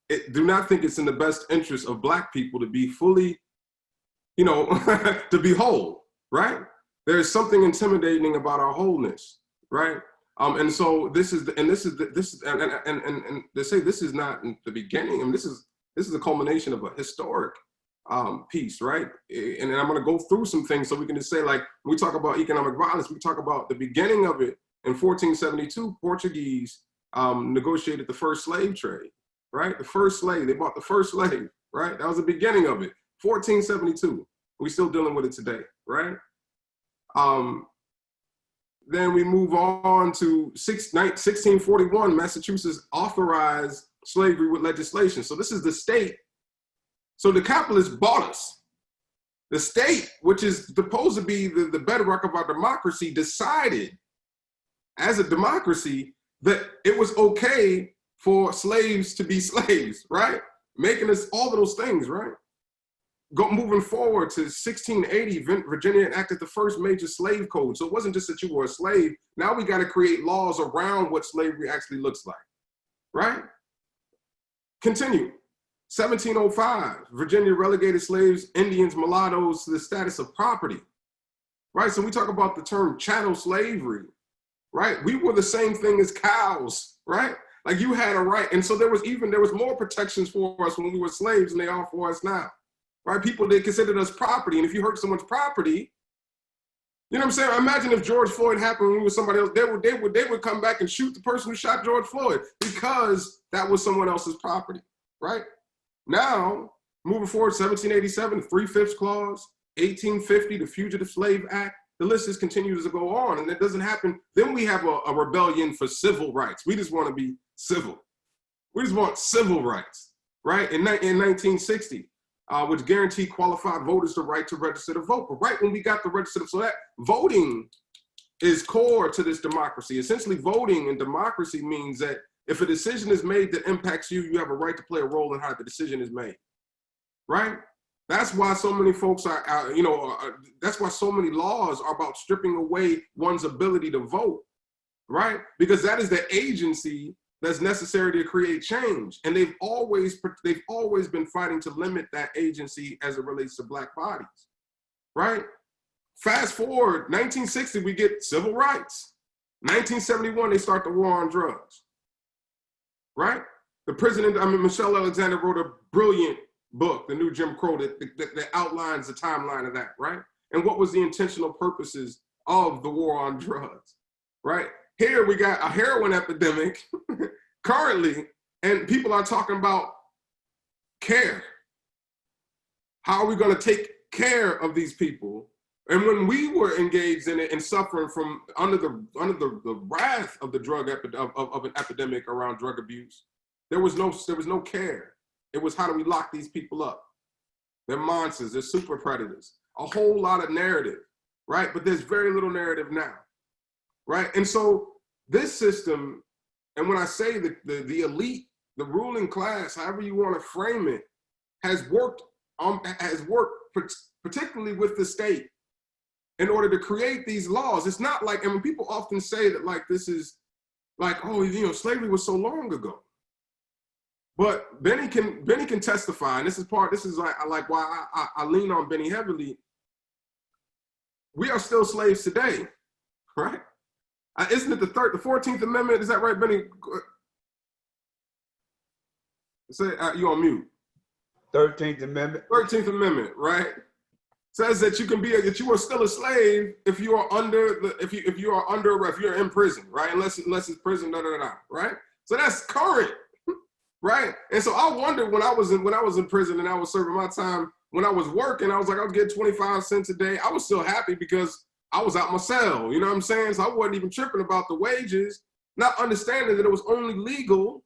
it's in the best interest of Black people to be fully, to be whole, right? There's something intimidating about our wholeness, right? And so they say this is not the beginning. I mean, this is the culmination of a historic piece, right? And I'm going to go through some things so we can just say, like, when we talk about economic violence, we talk about the beginning of it in 1472. Portuguese negotiated the first slave trade, right? The first slave, they bought the first slave, right? That was the beginning of it, 1472. We're still dealing with it today, right? Then we move on to 1641, Massachusetts authorized slavery with legislation. So this is the state. So the capitalists bought us. The state, which is supposed to be the bedrock of our democracy, decided as a democracy that it was okay for slaves to be slaves, right? Making us all of those things, right? Moving forward to 1680, Virginia enacted the first major slave code. So it wasn't just that you were a slave. Now we got to create laws around what slavery actually looks like, right? Continue. 1705, Virginia relegated slaves, Indians, mulattoes to the status of property, right? So we talk about the term chattel slavery, right? We were the same thing as cows, right? Like you had a right. And so there was more protections for us when we were slaves than they are for us now. Right? People, they considered us property. And if you hurt someone's property, you know what I'm saying? Imagine if George Floyd happened when we were somebody else, they would come back and shoot the person who shot George Floyd because that was someone else's property, right? Now, moving forward, 1787, the 3/5 clause, 1850, the Fugitive Slave Act, the list just continues to go on, and it doesn't happen. Then we have a rebellion for civil rights. We just want to be civil. We just want civil rights, right? In 1960, which guaranteed qualified voters the right to register to vote. But right when we got the register, so that voting is core to this democracy. Essentially, voting in democracy means that if a decision is made that impacts you, you have a right to play a role in how the decision is made, right? That's why so many folks that's why so many laws are about stripping away one's ability to vote, right? Because that is the agency that's necessary to create change. And they've always been fighting to limit that agency as it relates to Black bodies, right? Fast forward, 1960, we get civil rights. 1971, they start the war on drugs, right? Michelle Alexander wrote a brilliant book, The New Jim Crow, that outlines the timeline of that, right? And what was the intentional purposes of the war on drugs, right? Here we got a heroin epidemic currently, and people are talking about care. How are we going to take care of these people? And when we were engaged in it and suffering from under the wrath of the of an epidemic around drug abuse, there was no care. It was, how do we lock these people up? They're monsters. They're super predators. A whole lot of narrative, right? But there's very little narrative now. Right? And so this system, and when I say that the elite, the ruling class, however you want to frame it, has worked particularly with the state in order to create these laws. It's not like, and when people often say that, like, this is like, oh, slavery was so long ago. But Benny can testify, and this is like why I lean on Benny heavily. We are still slaves today, right? Isn't it the 14th Amendment? Is that right, Benny? Say, you on mute. 13th Amendment. 13th Amendment, right? Says that you can be, that you are still a slave if you are under, if you're in prison, right? Unless it's prison, right? So that's current, right? And so I wondered when I was in prison and I was serving my time, when I was working, I was like, I was getting 25 cents a day. I was still happy because I was out my cell, you know what I'm saying? So I wasn't even tripping about the wages, not understanding that it was only legal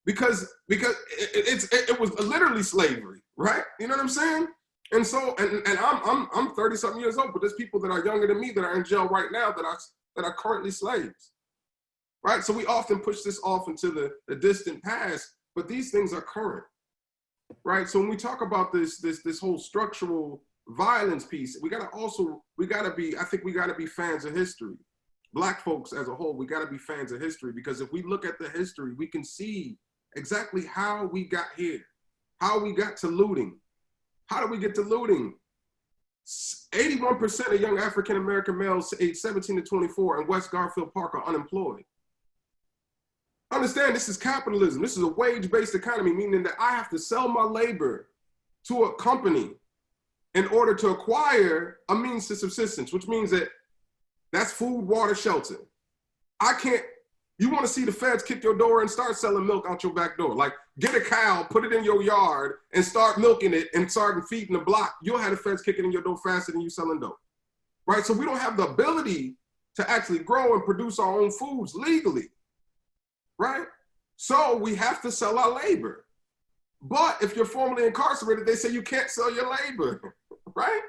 because it was literally slavery, right? You know what I'm saying? And so, and I'm 30 something years old, but there's people that are younger than me that are in jail right now that are currently slaves, right? So we often push this off into the distant past, but these things are current, right? So when we talk about this whole structural violence piece, we gotta be fans of history. Black folks as a whole, we gotta be fans of history, because if we look at the history, we can see exactly how we got here, how we got to looting. How do we get to looting? 81% of young African-American males aged 17 to 24 in West Garfield Park are unemployed. Understand, this is capitalism. This is a wage-based economy, meaning that I have to sell my labor to a company in order to acquire a means to subsistence, which means that that's food, water, shelter. You want to see the feds kick your door and start selling milk out your back door. Like, get a cow, put it in your yard, and start milking it and start feeding the block. You'll have the feds kicking in your door faster than you selling dope, right? So we don't have the ability to actually grow and produce our own foods legally, right? So we have to sell our labor. But if you're formerly incarcerated, they say you can't sell your labor, right?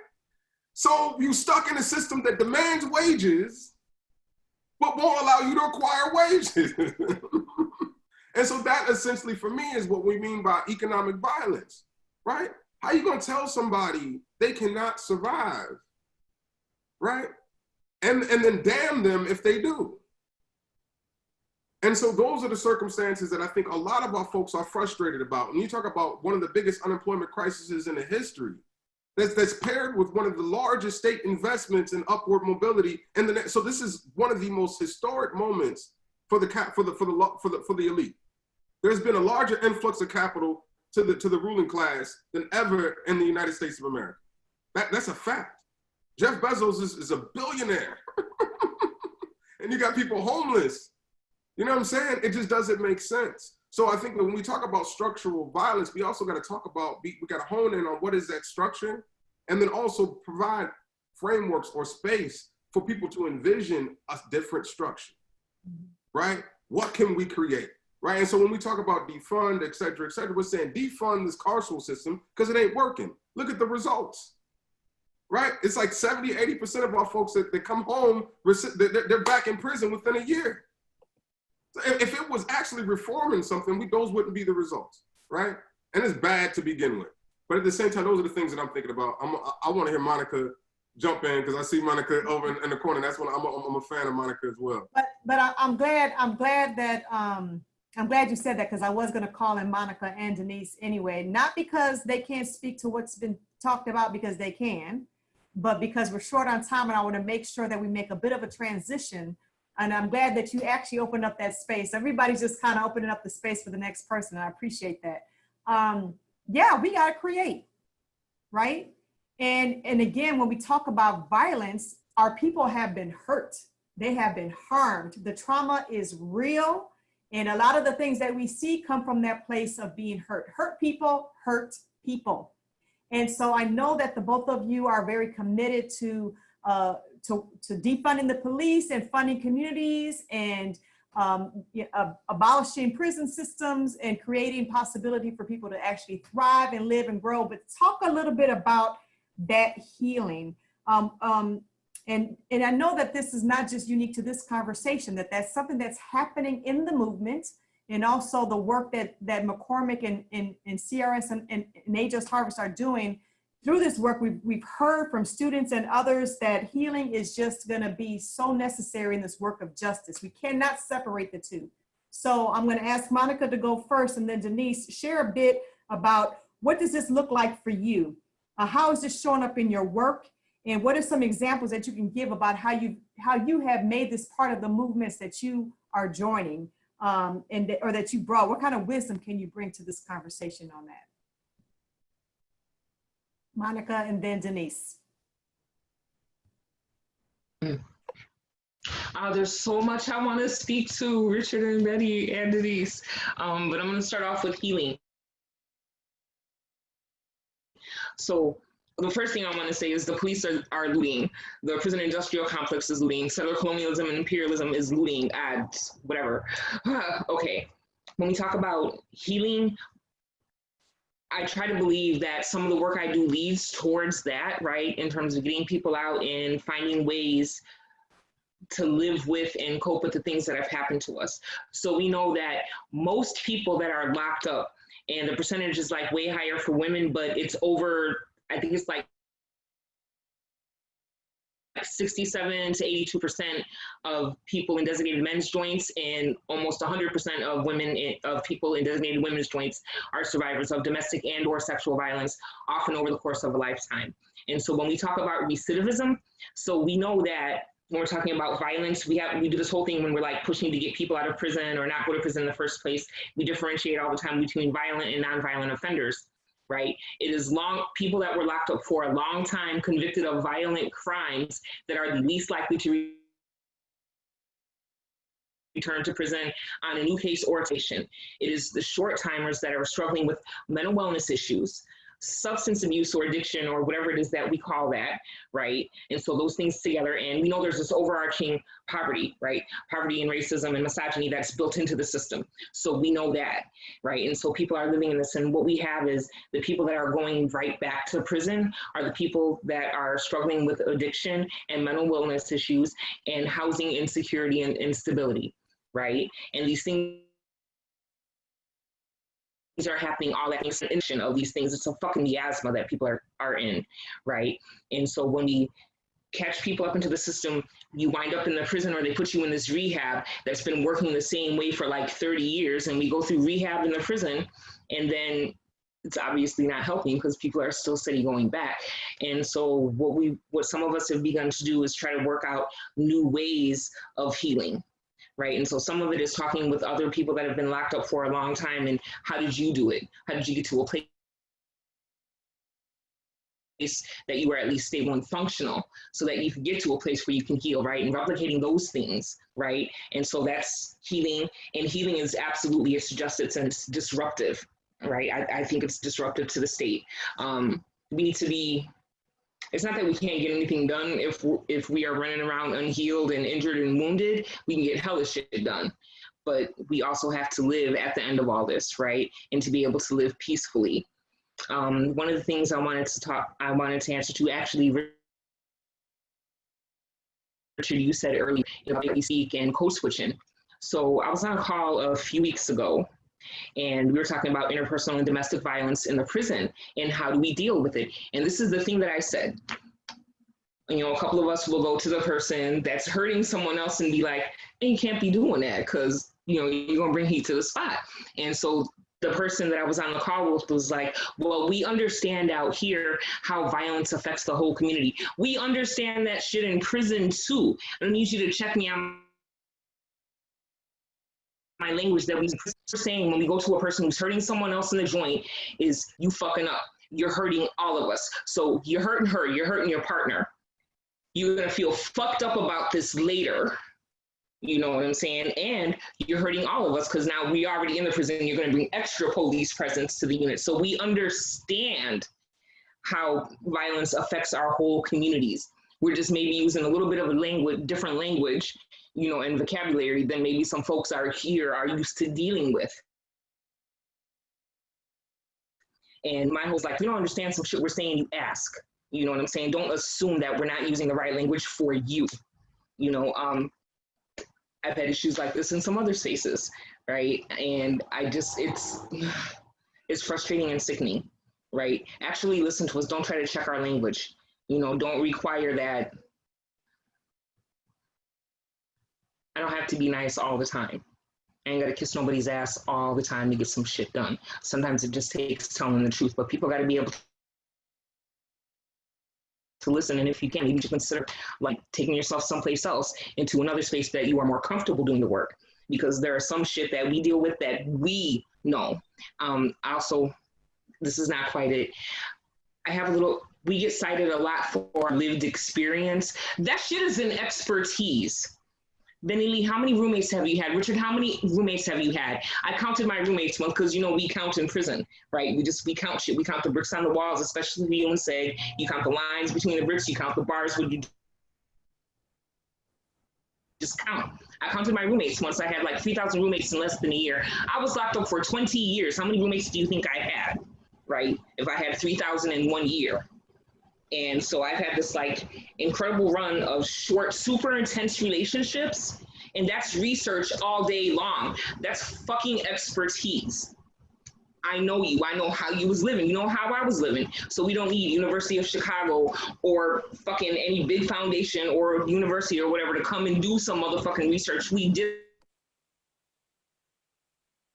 So you stuck in a system that demands wages, but won't allow you to acquire wages. And so that essentially for me is what we mean by economic violence, right? How are you gonna tell somebody they cannot survive, right? And then damn them if they do. And so those are the circumstances that I think a lot of our folks are frustrated about. When you talk about one of the biggest unemployment crises in the history, that's paired with one of the largest state investments in upward mobility. So this is one of the most historic moments for the elite. There's been a larger influx of capital to the ruling class than ever in the United States of America. That's a fact. Jeff Bezos is a billionaire, and you got people homeless. You know what I'm saying? It just doesn't make sense. So I think when we talk about structural violence, we also got to talk about, we got to hone in on what is that structure, and then also provide frameworks or space for people to envision a different structure, right? What can we create, right? And so when we talk about defund, et cetera, we're saying defund this carceral system because it ain't working. Look at the results, right? It's like 70, 80% of our folks that come home, they're back in prison within a year. So if it was actually reforming something, those wouldn't be the results, right? And it's bad to begin with. But at the same time, those are the things that I'm thinking about. I want to hear Monica jump in because I see Monica over in the corner. That's when I'm a fan of Monica as well. But I'm glad you said that, because I was going to call in Monica and Denise anyway, not because they can't speak to what's been talked about, because they can, but because we're short on time and I want to make sure that we make a bit of a transition. And I'm glad that you actually opened up that space. Everybody's just kind of opening up the space for the next person. I appreciate that. Yeah, we got to create, right? And again, when we talk about violence, our people have been hurt. They have been harmed. The trauma is real. And a lot of the things that we see come from that place of being hurt. Hurt people hurt people. And so I know that the both of you are very committed to defunding the police and funding communities and abolishing prison systems and creating possibility for people to actually thrive and live and grow. But talk a little bit about that healing. And I know that this is not just unique to this conversation, that's something that's happening in the movement, and also the work that McCormick and CRS and Aegis Harvest are doing. Through this work, we've heard from students and others that healing is just going to be so necessary in this work of justice. We cannot separate the two. So I'm going to ask Monica to go first, and then Denise, share a bit about what does this look like for you? How is this showing up in your work? And what are some examples that you can give about how you have made this part of the movements that you are joining or that you brought? What kind of wisdom can you bring to this conversation on that? Monica, and then Denise. There's so much I want to speak to, Richard and Betty and Denise, but I'm going to start off with healing. So the first thing I want to say is the police are looting. The prison industrial complex is looting. Settler colonialism and imperialism is looting. Ads, whatever. Okay. When we talk about healing, I try to believe that some of the work I do leads towards that, right? In terms of getting people out and finding ways to live with and cope with the things that have happened to us. So we know that most people that are locked up, and the percentage is like way higher for women, but it's over, I think it's like 67 to 82% of people in designated men's joints, and almost 100% of of people in designated women's joints are survivors of domestic and or sexual violence, often over the course of a lifetime. And so when we talk about recidivism, so we know that when we're talking about violence, we do this whole thing when we're like pushing to get people out of prison or not go to prison in the first place. We differentiate all the time between violent and nonviolent offenders, right? It is people that were locked up for a long time, convicted of violent crimes, that are the least likely to return to prison on a new case or station. It is the short timers that are struggling with mental wellness issues, substance abuse or addiction or whatever it is that we call that, right? And so those things together, and we know there's this overarching poverty, right? Poverty and racism and misogyny that's built into the system. So we know that, right? And so people are living in this, and what we have is the people that are going right back to prison are the people that are struggling with addiction and mental wellness issues and housing insecurity and instability, right? And these things are happening all at once. Of these things, it's a fucking miasma that people are in, right? And so when we catch people up into the system, you wind up in the prison, or they put you in this rehab that's been working the same way for like 30 years, and we go through rehab in the prison, and then it's obviously not helping because people are still steady going back. And so what some of us have begun to do is try to work out new ways of healing, right? And so some of it is talking with other people that have been locked up for a long time, and how did you do it? How did you get to a place that you were at least stable and functional, so that you can get to a place where you can heal, right? And replicating those things, right? And so that's healing, and healing is absolutely, it's disruptive, right? I think it's disruptive to the state. We need to be, it's not that we can't get anything done. If we are running around unhealed and injured and wounded, we can get hella shit done. But we also have to live at the end of all this, right? And to be able to live peacefully. One of the things I wanted to answer to, actually, Richard, you said earlier about speak and code switching. So I was on a call a few weeks ago, and we were talking about interpersonal and domestic violence in the prison and how do we deal with it. And this is the thing that I said. You know, a couple of us will go to the person that's hurting someone else and be like, hey, you can't be doing that because, you know, you're going to bring heat to the spot. And so the person that I was on the call with was like, well, we understand out here how violence affects the whole community. We understand that shit in prison too. I need you to check me out. My language that we're saying when we go to a person who's hurting someone else in the joint is, you fucking up. You're hurting all of us. So you're hurting her, you're hurting your partner. You're gonna feel fucked up about this later. You know what I'm saying? And you're hurting all of us because now we already in the prison, you're gonna bring extra police presence to the unit. So we understand how violence affects our whole communities. We're just maybe using a little bit of a different language, you know, and vocabulary than maybe some folks are used to dealing with. And my whole's like, you don't understand some shit we're saying, you ask. You know what I'm saying? Don't assume that we're not using the right language for you. You know, I've had issues like this in some other spaces, right? And it's frustrating and sickening, right? Actually listen to us, don't try to check our language. You know, don't require that. I don't have to be nice all the time. I ain't gotta kiss nobody's ass all the time to get some shit done. Sometimes it just takes telling the truth, but people gotta be able to listen. And if you can, maybe you consider like taking yourself someplace else into another space that you are more comfortable doing the work, because there are some shit that we deal with that we know. Also, this is not quite it. I have a little, We get cited a lot for lived experience. That shit is an expertise. Benny Lee, how many roommates have you had? Richard, how many roommates have you had? I counted my roommates once because, you know, we count in prison, right? We count shit. We count the bricks on the walls, especially we and say, you count the lines between the bricks, you count the bars, when you just count. I counted my roommates once. I had like 3,000 roommates in less than a year. I was locked up for 20 years. How many roommates do you think I had, right? If I had 3,000 in 1 year. And so I've had this like incredible run of short, super intense relationships. And that's research all day long. That's fucking expertise. I know you, I know how you was living, you know how I was living. So we don't need University of Chicago or fucking any big foundation or university or whatever to come and do some motherfucking research. We did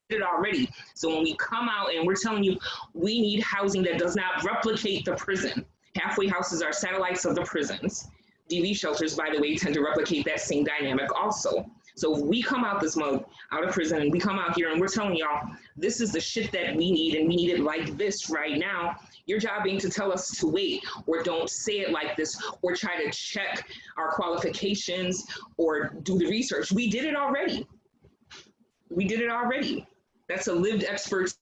it already. So when we come out and we're telling you we need housing that does not replicate the prison. Halfway houses are satellites of the prisons. DV shelters, by the way, tend to replicate that same dynamic also. So we come out this month, out of prison, and we come out here and we're telling y'all, this is the shit that we need, and we need it like this right now. Your job ain't to tell us to wait, or don't say it like this, or try to check our qualifications, or do the research. We did it already. We did it already. That's a lived expertise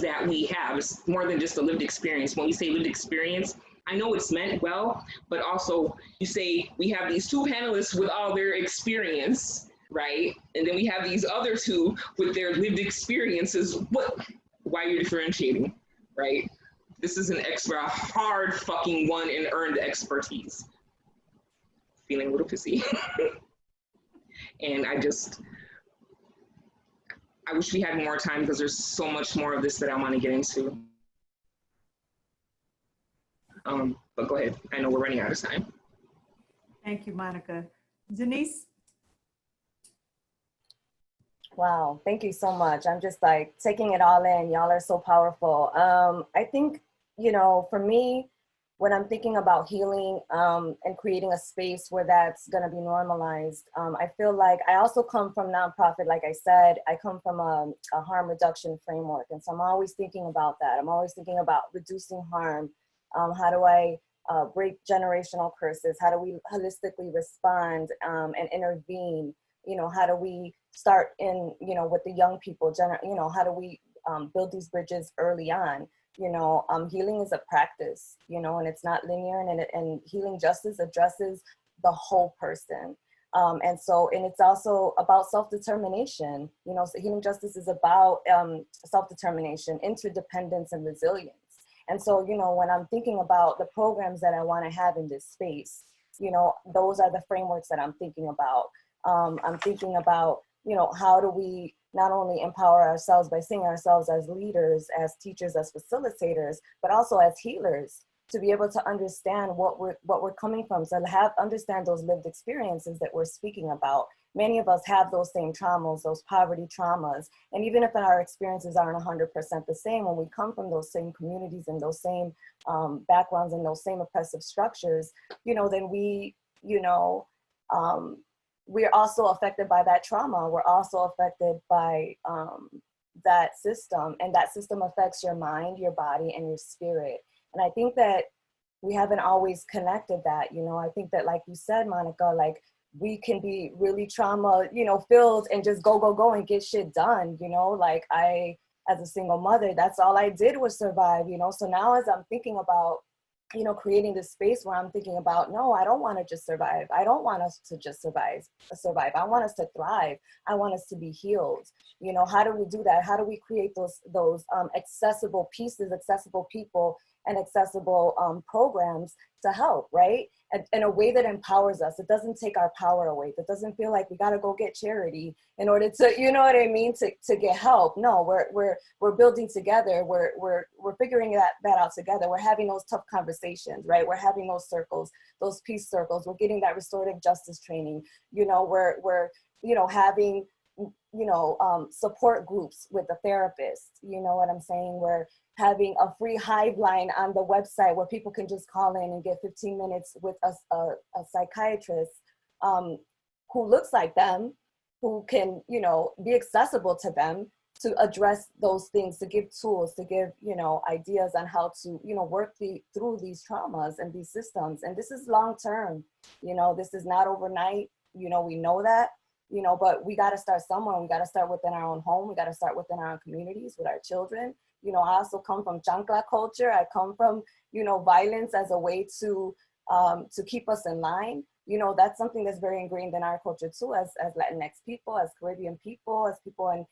that we have. It's more than just a lived experience. When we say lived experience, I know it's meant well, but also you say we have these two panelists with all their experience, right? And then we have these other two with their lived experiences. Why are you differentiating, right? This is an extra hard fucking won and earned expertise. Feeling a little pissy. And I wish we had more time because there's so much more of this that I want to get into. But go ahead. I know we're running out of time. Thank you, Monica. Denise? Wow, thank you so much. I'm just like taking it all in. Y'all are so powerful. I think, you know, for me, when I'm thinking about healing and creating a space where that's going to be normalized, I feel like I also come from nonprofit. Like I said, I come from a harm reduction framework. And so I'm always thinking about that. I'm always thinking about reducing harm. How do I break generational curses? How do we holistically respond and intervene? You know, how do we start in, you know, with the young people, you know, how do we build these bridges early on? You know, healing is a practice, you know, and it's not linear, and healing justice addresses the whole person. And it's also about self-determination. You know, so healing justice is about self-determination, interdependence, and resilience. And so, you know, when I'm thinking about the programs that I want to have in this space, you know, those are the frameworks that I'm thinking about. I'm thinking about, you know, how do we not only empower ourselves by seeing ourselves as leaders, as teachers, as facilitators, but also as healers, to be able to understand what we're coming from, so understand those lived experiences that we're speaking about. Many of us have those same traumas, those poverty traumas, and even if our experiences aren't 100% the same, when we come from those same communities and those same backgrounds and those same oppressive structures, you know, then we, you know, we're also affected by that trauma. We're also affected by that system, and that system affects your mind, your body, and your spirit. And I think that we haven't always connected that, you know. I think that, like you said, Monica, like we can be really trauma, you know, filled and just go and get shit done, you know. Like I, as a single mother, that's all I did was survive, you know. So now as I'm thinking about, you know, creating this space where I'm thinking about, no, I don't want to just survive. I don't want us to just survive. I want us to thrive. I want us to be healed. You know, how do we do that? How do we create those accessible pieces, accessible people, and accessible programs to help, right? In a way that empowers us. It doesn't take our power away. It doesn't feel like we got to go get charity in order to, you know what I mean, to get help. No, we're building together. We're figuring that out together. We're having those tough conversations, right? We're having those circles, those peace circles. We're getting that restorative justice training. You know, we're you know, having, you know, support groups with a therapist. You know what I'm saying? We're having a free hive line on the website where people can just call in and get 15 minutes with a psychiatrist who looks like them, who can, you know, be accessible to them, to address those things, to give tools, to give, you know, ideas on how to, you know, work through these traumas and these systems. And this is long term, you know, this is not overnight, you know, we know that, you know, but we got to start somewhere. We got to start within our own home. We got to start within our own communities with our children. You know, I also come from chancla culture. I come from, you know, violence as a way to keep us in line. You know, that's something that's very ingrained in our culture too, as Latinx people, as Caribbean people, as people in,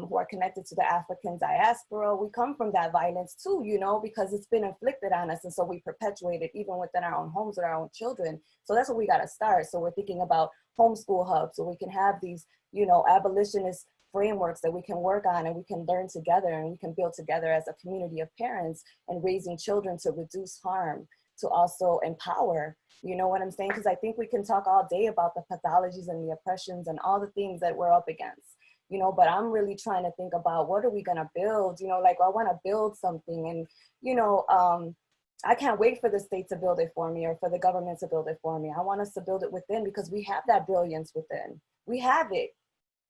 who are connected to the African diaspora. We come from that violence too, you know, because it's been inflicted on us. And so we perpetuate it even within our own homes with our own children. So that's what we got to start. So we're thinking about homeschool hubs, so we can have these, you know, abolitionist frameworks that we can work on and we can learn together and we can build together as a community of parents and raising children to reduce harm, to also empower, you know what I'm saying? Because I think we can talk all day about the pathologies and the oppressions and all the things that we're up against, you know, but I'm really trying to think about what are we gonna build, you know, like I wanna build something and, you know, I can't wait for the state to build it for me or for the government to build it for me. I want us to build it within because we have that brilliance within. We have it.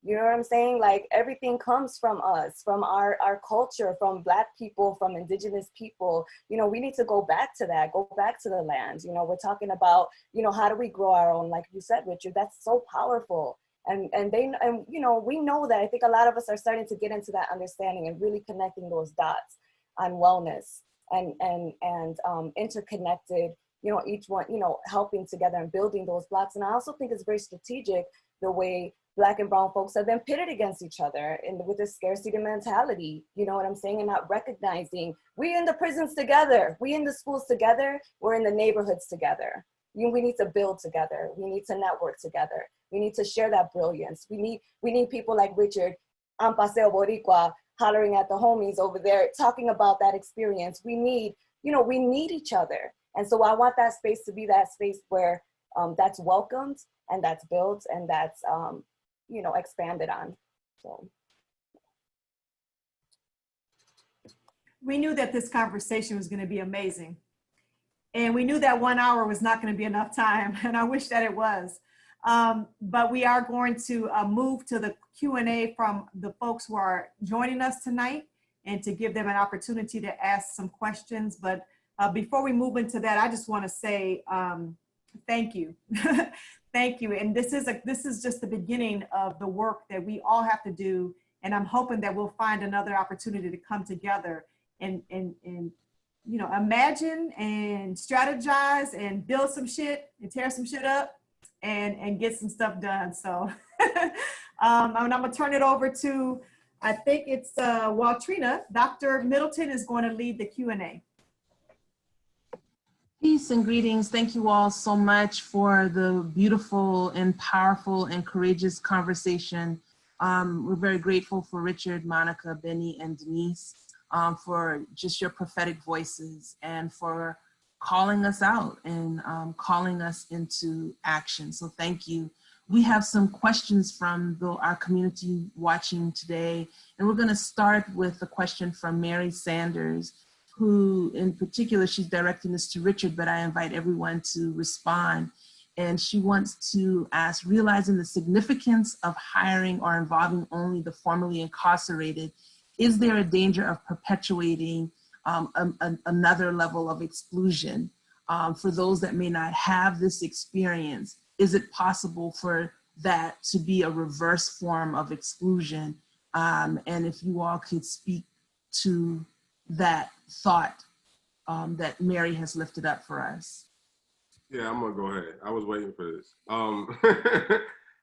You know what I'm saying? Like everything comes from us, from our culture, from Black people, from Indigenous people. You know, we need to go back to that, go back to the land. You know, we're talking about, you know, how do we grow our own, like you said, Richard, that's so powerful. And you know, we know that. I think a lot of us are starting to get into that understanding and really connecting those dots on wellness and interconnected, you know, each one, you know, helping together and building those blocks. And I also think it's very strategic the way Black and brown folks have been pitted against each other and with this scarcity mentality, you know what I'm saying? And not recognizing we in the prisons together, we in the schools together, we're in the neighborhoods together. We need to build together. We need to network together. We need to share that brilliance. We need people like Richard, Paseo Boricua, hollering at the homies over there, talking about that experience. We need, you know, we need each other. And so I want that space to be that space where that's welcomed and that's built and that's, you know, expanded on. So. We knew that this conversation was going to be amazing. And we knew that 1 hour was not going to be enough time. And I wish that it was. But we are going to move to the Q&A from the folks who are joining us tonight and to give them an opportunity to ask some questions. But before we move into that, I just want to say thank you. Thank you. And this is just the beginning of the work that we all have to do. And I'm hoping that we'll find another opportunity to come together and you know, imagine and strategize and build some shit and tear some shit up and get some stuff done. So I'm gonna turn it over to, I think it's Waltrina. Dr. Middleton is going to lead the Q&A. Peace and greetings. Thank you all so much for the beautiful and powerful and courageous conversation. We're very grateful for Richard, Monica, Benny, and Denise for just your prophetic voices and for calling us out and calling us into action. So thank you. We have some questions from our community watching today, and we're going to start with a question from Mary Sanders, who in particular, she's directing this to Richard, but I invite everyone to respond. And she wants to ask, realizing the significance of hiring or involving only the formerly incarcerated, is there a danger of perpetuating another level of exclusion for those that may not have this experience? Is it possible for that to be a reverse form of exclusion? And if you all could speak to that thought that Mary has lifted up for us. Yeah, I'm gonna go ahead. I was waiting for this.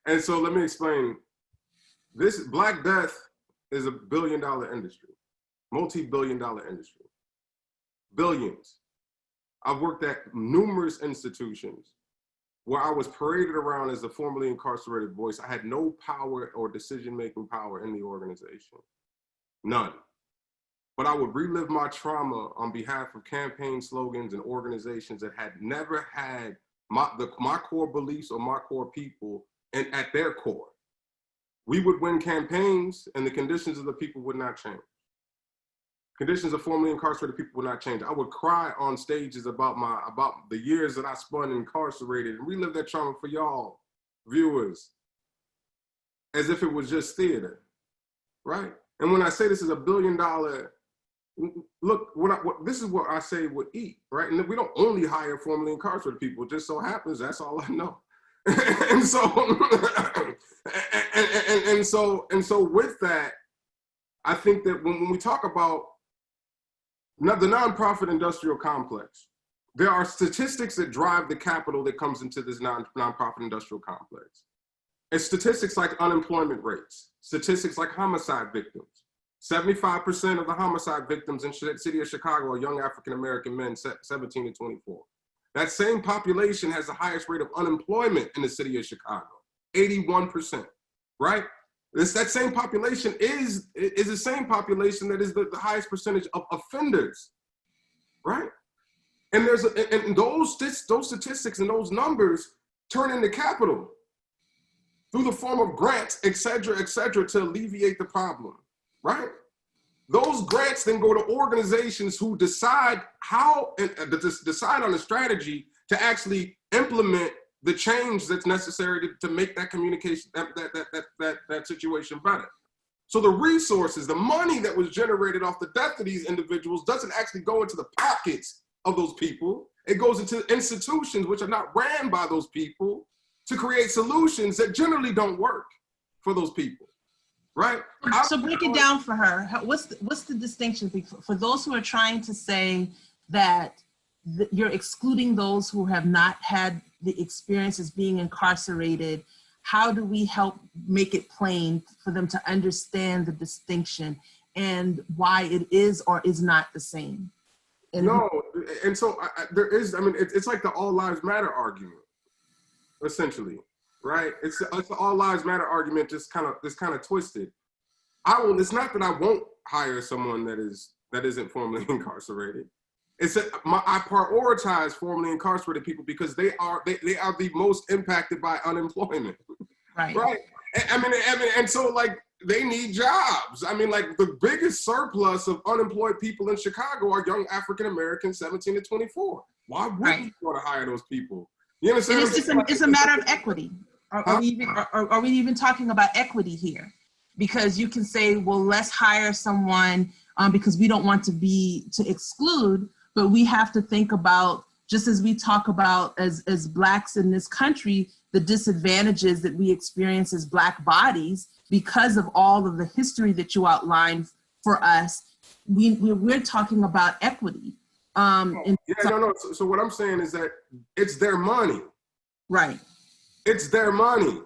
And so let me explain. This Black Death is a billion-dollar industry, multi-billion-dollar industry, billions. I've worked at numerous institutions where I was paraded around as the formerly incarcerated voice. I had no power or decision-making power in the organization, none. But I would relive my trauma on behalf of campaign slogans and organizations that had never had my core beliefs or my core people and at their core. We would win campaigns and the conditions of the people would not change. Conditions of formerly incarcerated people would not change. I would cry on stages about the years that I spent incarcerated and relive that trauma for y'all, viewers, as if it was just theater, right? And when I say this is $1 billion, look, this is what I say would eat, right? And we don't only hire formerly incarcerated people. It just so happens that's all I know. and so with that, I think that when we talk about the nonprofit industrial complex, there are statistics that drive the capital that comes into this nonprofit industrial complex. It's statistics like unemployment rates, statistics like homicide victims. 75% of the homicide victims in the city of Chicago are young African-American men, 17 to 24. That same population has the highest rate of unemployment in the city of Chicago, 81%, right? That same population is the same population that is the highest percentage of offenders, right? And those statistics and those numbers turn into capital through the form of grants, et cetera, to alleviate the problem, right? Those grants then go to organizations who decide decide on a strategy to actually implement the change that's necessary to make that communication, that situation better. So the resources, the money that was generated off the death of these individuals doesn't actually go into the pockets of those people. It goes into institutions which are not ran by those people to create solutions that generally don't work for those people, right? So break it down for her. What's the distinction for those who are trying to say that you're excluding those who have not had the experience as being incarcerated? How do we help make it plain for them to understand the distinction and why it is or is not the same? No, and so there is, I mean, it's like the all lives matter argument, essentially, right? It's the all lives matter argument just kind of twisted. It's not that I won't hire someone that isn't formerly incarcerated. It's that I prioritize formerly incarcerated people because they are the most impacted by unemployment, right? Right. I mean, and so like they need jobs. I mean, like the biggest surplus of unemployed people in Chicago are young African Americans, 17 to 24. Why wouldn't you want to hire those people? You understand? It's a matter of equity. Are we even talking about equity here? Because you can say, well, let's hire someone because we don't want to exclude, but we have to think about, just as we talk about as Blacks in this country, the disadvantages that we experience as Black bodies because of all of the history that you outlined for us. We're talking about equity. So what I'm saying is that it's their money. Right. It's their money.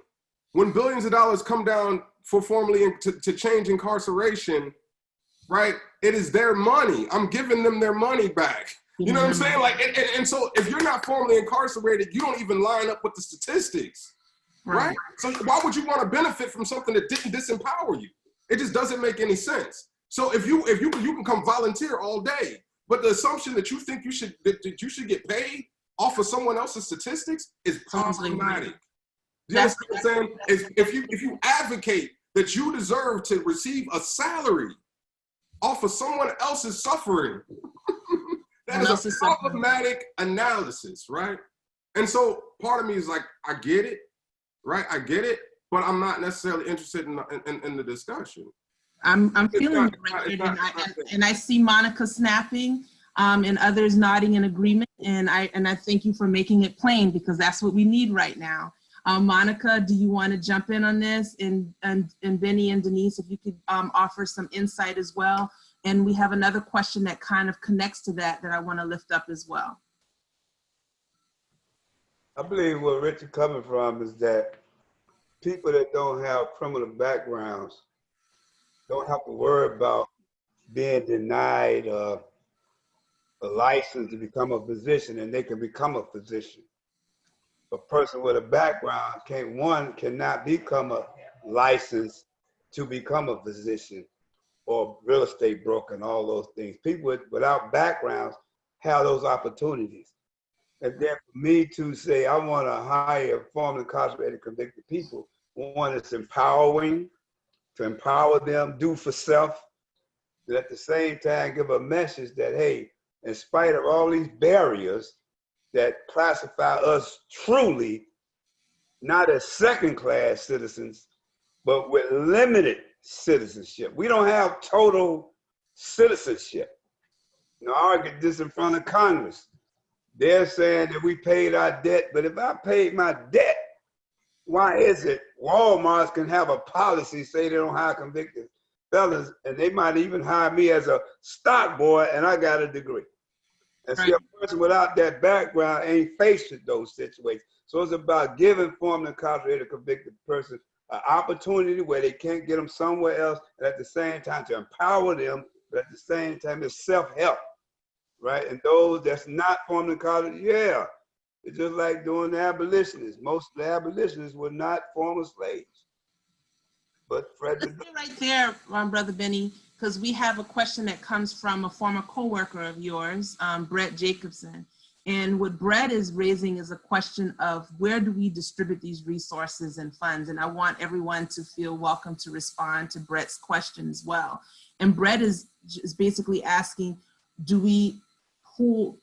When billions of dollars come down for formerly to change incarceration, right? It is their money. I'm giving them their money back. You know what I'm saying? Like, and so if you're not formally incarcerated, you don't even line up with the statistics, right? So why would you want to benefit from something that didn't disempower you? It just doesn't make any sense. So if you can come volunteer all day, but the assumption that you think you should get paid off of someone else's statistics is problematic. You understand what I'm saying? If you advocate that you deserve to receive a salary off of someone else's suffering, that is a problematic analysis, right? And so part of me is like, I get it, right? I get it, but I'm not necessarily interested in the discussion. I'm feeling it, and I see Monica snapping and others nodding in agreement, and I thank you for making it plain because that's what we need right now. Monica, do you want to jump in on this? And Benny and Denise, if you could offer some insight as well. And we have another question that kind of connects to that I want to lift up as well. I believe where Richard coming from is that people that don't have criminal backgrounds don't have to worry about being denied a license to become a physician, and they can become a physician. A person with a background cannot become a license to become a physician or real estate broker and all those things. People without backgrounds have those opportunities. And then for me to say, I want to hire formerly incarcerated convicted people, one, it's empowering, to empower them, do for self, but at the same time give a message that, hey, in spite of all these barriers that classify us truly not as second-class citizens, but with limited citizenship. We don't have total citizenship. You know, I argued this in front of Congress. They're saying that we paid our debt, but if I paid my debt, why is it Walmart can have a policy say they don't hire convicted felons, and they might even hire me as a stock boy, and I got a degree. And see, a person without that background ain't faced with those situations. So it's about giving formerly incarcerated convicted person an opportunity where they can't get them somewhere else, and at the same time to empower them, but at the same time it's self-help, right? And those that's not formerly incarcerated, yeah, it's just like doing the abolitionists. Most of the abolitionists were not former slaves. But Frederick, Let's stay right there, Brother Benny, because we have a question that comes from a former co-worker of yours, Brett Jacobson. And what Brett is raising is a question of where do we distribute these resources and funds? And I want everyone to feel welcome to respond to Brett's question as well. And Brett is basically asking, do we pour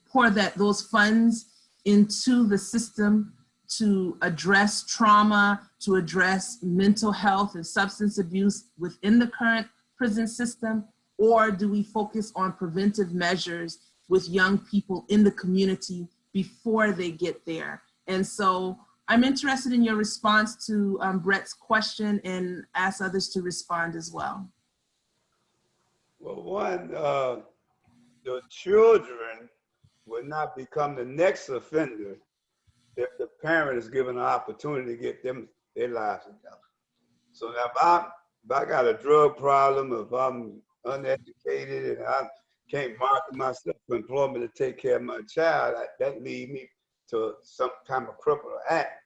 those funds into the system to address trauma, to address mental health and substance abuse within the current prison system? Or do we focus on preventive measures with young people in the community before they get there? And so I'm interested in your response to Brett's question and ask others to respond as well. well, one, the children will not become the next offender if the parent is given an opportunity to get them their lives together. So now if I got a drug problem, if I'm uneducated and I can't market myself for employment to take care of my child, that leads me to some kind of criminal act.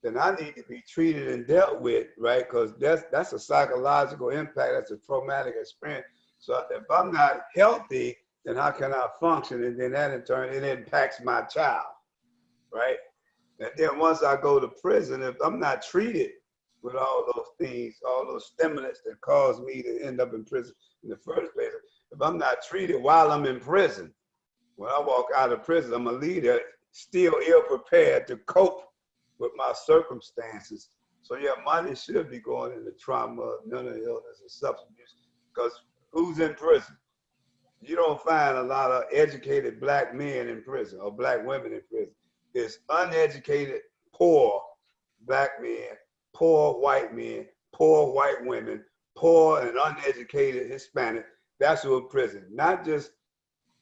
Then I need to be treated and dealt with, right? Because that's a psychological impact, that's a traumatic experience. So if I'm not healthy, then how can I function? And then that in turn, it impacts my child, right? And then once I go to prison, if I'm not treated with all those things, all those stimulants that cause me to end up in prison in the first place, if I'm not treated while I'm in prison, when I walk out of prison, I'm a leader still ill prepared to cope with my circumstances. So yeah, money should be going into trauma, mental illness, and substance abuse, because who's in prison? You don't find a lot of educated black men in prison or black women in prison. It's uneducated, poor black men, poor white men, poor white women, poor and uneducated Hispanic. That's who in prison. Not just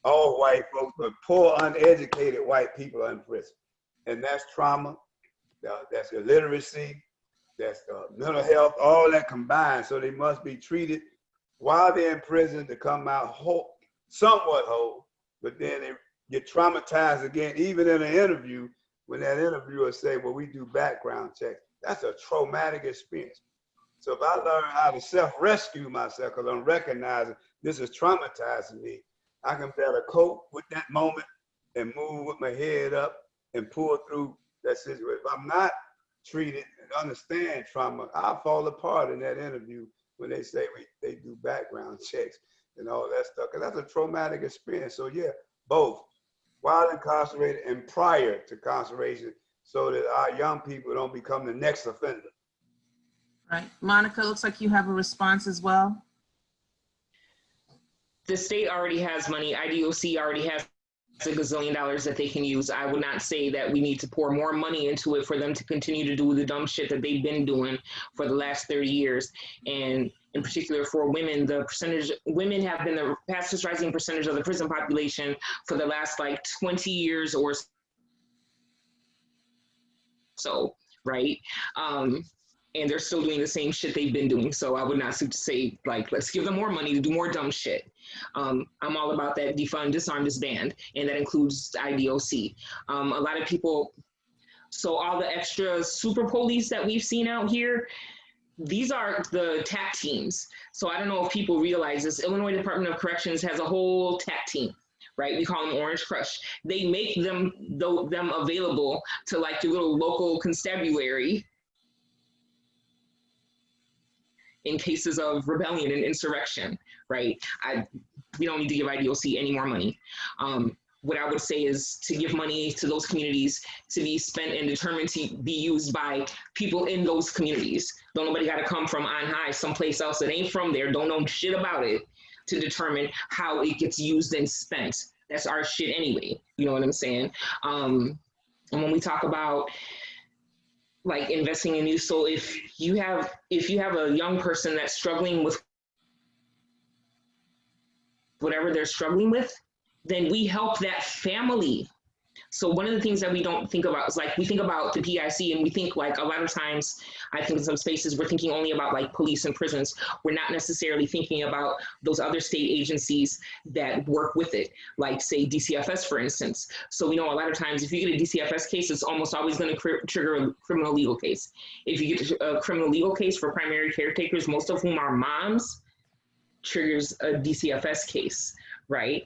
all white folks, but poor, uneducated white people are in prison. And that's trauma, that's illiteracy, that's mental health, all that combined. So they must be treated while they're in prison to come out whole, somewhat whole, but then they get traumatized again, even in an interview, when that interviewer say, well, we do background checks. That's a traumatic experience. So if I learn how to self-rescue myself, because I'm recognizing this is traumatizing me, I can better cope with that moment and move with my head up and pull through that situation. If I'm not treated and understand trauma, I'll fall apart in that interview when they say they do background checks and all that stuff, because that's a traumatic experience. So yeah, both while incarcerated and prior to incarceration, so that our young people don't become the next offender. Right. Monica, looks like you have a response as well. The state already has money. IDOC already has $1 gazillion that they can use. I would not say that we need to pour more money into it for them to continue to do the dumb shit that they've been doing for the last 30 years. And in particular for women, women have been the fastest rising percentage of the prison population for the last like 20 years or so, right? And they're still doing the same shit they've been doing. So I would not say, like, let's give them more money to do more dumb shit. I'm all about that defund, disarm, disband, and that includes IDOC. A lot of people, so all the extra super police that we've seen out here, these are the TAC teams. So I don't know if people realize this. Illinois Department of Corrections has a whole TAC team, right? We call them Orange Crush. They make them available to like your little local constabulary in cases of rebellion and insurrection, right? We don't need to give IDOC any more money. what I would say is to give money to those communities to be spent and determined to be used by people in those communities. Don't nobody got to come from on high, someplace else that ain't from there, don't know shit about it, to determine how it gets used and spent. That's our shit anyway. You know what I'm saying? And when we talk about like investing in you, so if you have a young person that's struggling with whatever they're struggling with, then we help that family. So one of the things that we don't think about is like, we think about the PIC and we think like a lot of times, I think in some spaces, we're thinking only about like police and prisons. We're not necessarily thinking about those other state agencies that work with it, like say DCFS, for instance. So we know a lot of times if you get a DCFS case, it's almost always going to trigger a criminal legal case. If you get a criminal legal case for primary caretakers, most of whom are moms, triggers a DCFS case, right?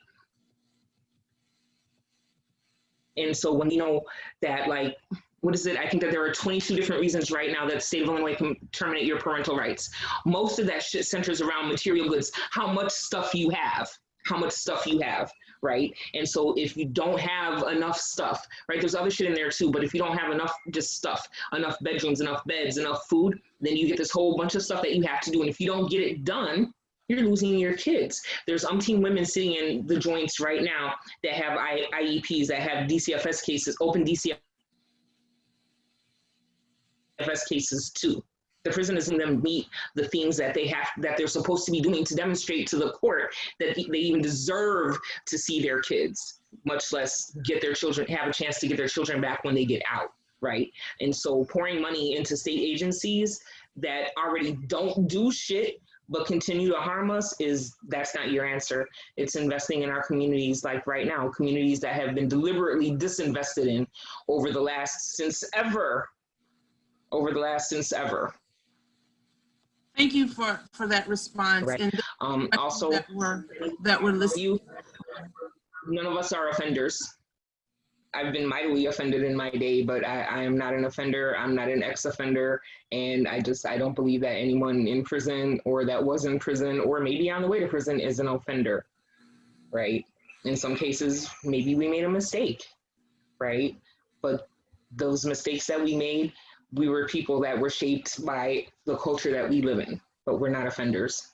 And so when you know that, like, what is it? I think that there are 22 different reasons right now that the state of Illinois can terminate your parental rights. Most of that shit centers around material goods, how much stuff you have, right? And so if you don't have enough stuff, right, there's other shit in there too, but if you don't have enough just stuff, enough bedrooms, enough beds, enough food, then you get this whole bunch of stuff that you have to do. And if you don't get it done, you're losing your kids. There's umpteen women sitting in the joints right now that have IEPs, that have DCFS cases, open DCFS cases too. The prison isn't going to meet the things that they're supposed to be doing to demonstrate to the court that they even deserve to see their kids, much less get their children, have a chance to get their children back when they get out, right? And so pouring money into state agencies that already don't do shit but continue to harm us, that's not your answer. It's investing in our communities, like right now, communities that have been deliberately disinvested in over the last since ever. Thank you for that response. Right. And also that we're listening. None of us are offenders. I've been mightily offended in my day, but I am not an offender. I'm not an ex-offender. And I don't believe that anyone in prison or that was in prison or maybe on the way to prison is an offender, right? In some cases, maybe we made a mistake, right? But those mistakes that we made, we were people that were shaped by the culture that we live in, but we're not offenders.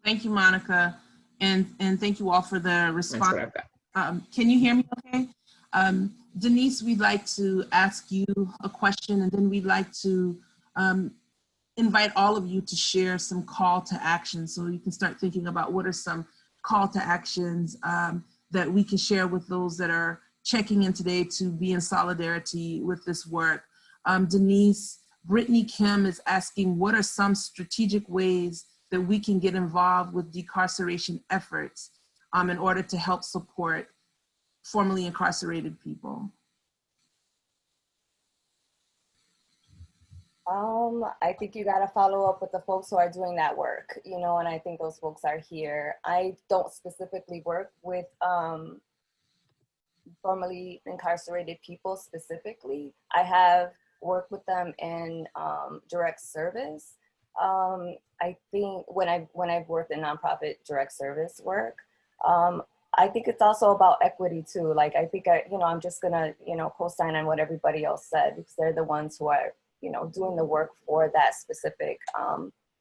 Thank you, Monica. And thank you all for the response. That's what I've got. Can you hear me okay? Denise, we'd like to ask you a question, and then we'd like to invite all of you to share some call to action, so you can start thinking about what are some call to actions that we can share with those that are checking in today to be in solidarity with this work. Denise, Brittany Kim is asking, what are some strategic ways that we can get involved with decarceration efforts in order to help support formerly incarcerated people? I think you got to follow up with the folks who are doing that work, and I think those folks are here. I don't specifically work with formerly incarcerated people specifically. I have worked with them in direct service. I think when I've worked in nonprofit direct service work, I think it's also about equity too. Like, I think I'm just gonna, co-sign on what everybody else said, because they're the ones who are, doing the work for that specific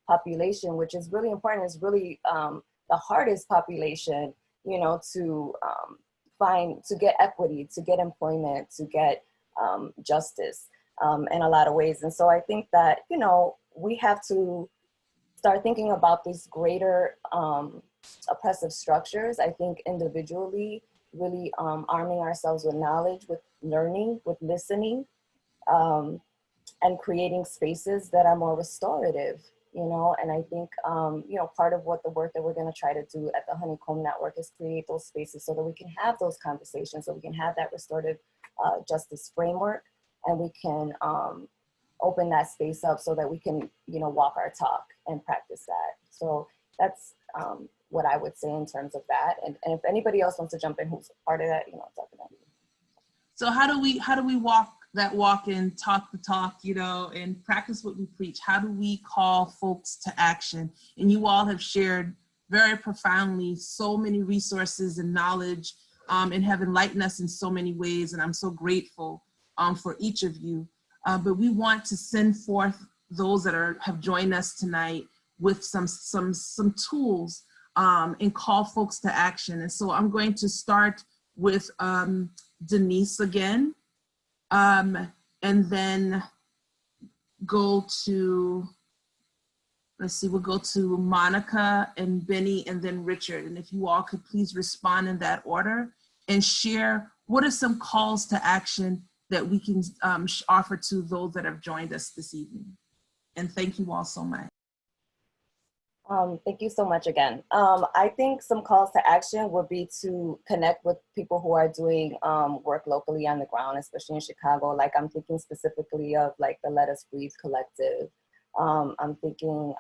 population, which is really important. It's really the hardest population, to get equity, to get employment, to get justice in a lot of ways. And so I think that, we have to start thinking about these greater oppressive structures. I think individually, really arming ourselves with knowledge, with learning, with listening, and creating spaces that are more restorative, and I think, part of what the work that we're going to try to do at the Honeycomb Network is create those spaces so that we can have those conversations, so we can have that restorative justice framework, and we can open that space up so that we can, walk our talk and practice that. So that's what I would say in terms of that. And if anybody else wants to jump in who's part of that, definitely. So how do we walk that walk and talk the talk, and practice what we preach? How do we call folks to action? And you all have shared very profoundly so many resources and knowledge and have enlightened us in so many ways. And I'm so grateful for each of you. But we want to send forth those that have joined us tonight with some tools and call folks to action. And so I'm going to start with Denise again, and then go to, let's see, we'll go to Monica and Benny and then Richard. And if you all could please respond in that order and share what are some calls to action that we can offer to those that have joined us this evening. And thank you all so much. Thank you so much again. I think some calls to action would be to connect with people who are doing work locally on the ground, especially in Chicago. Like I'm thinking specifically of like the Let Us Breathe Collective. I'm thinking,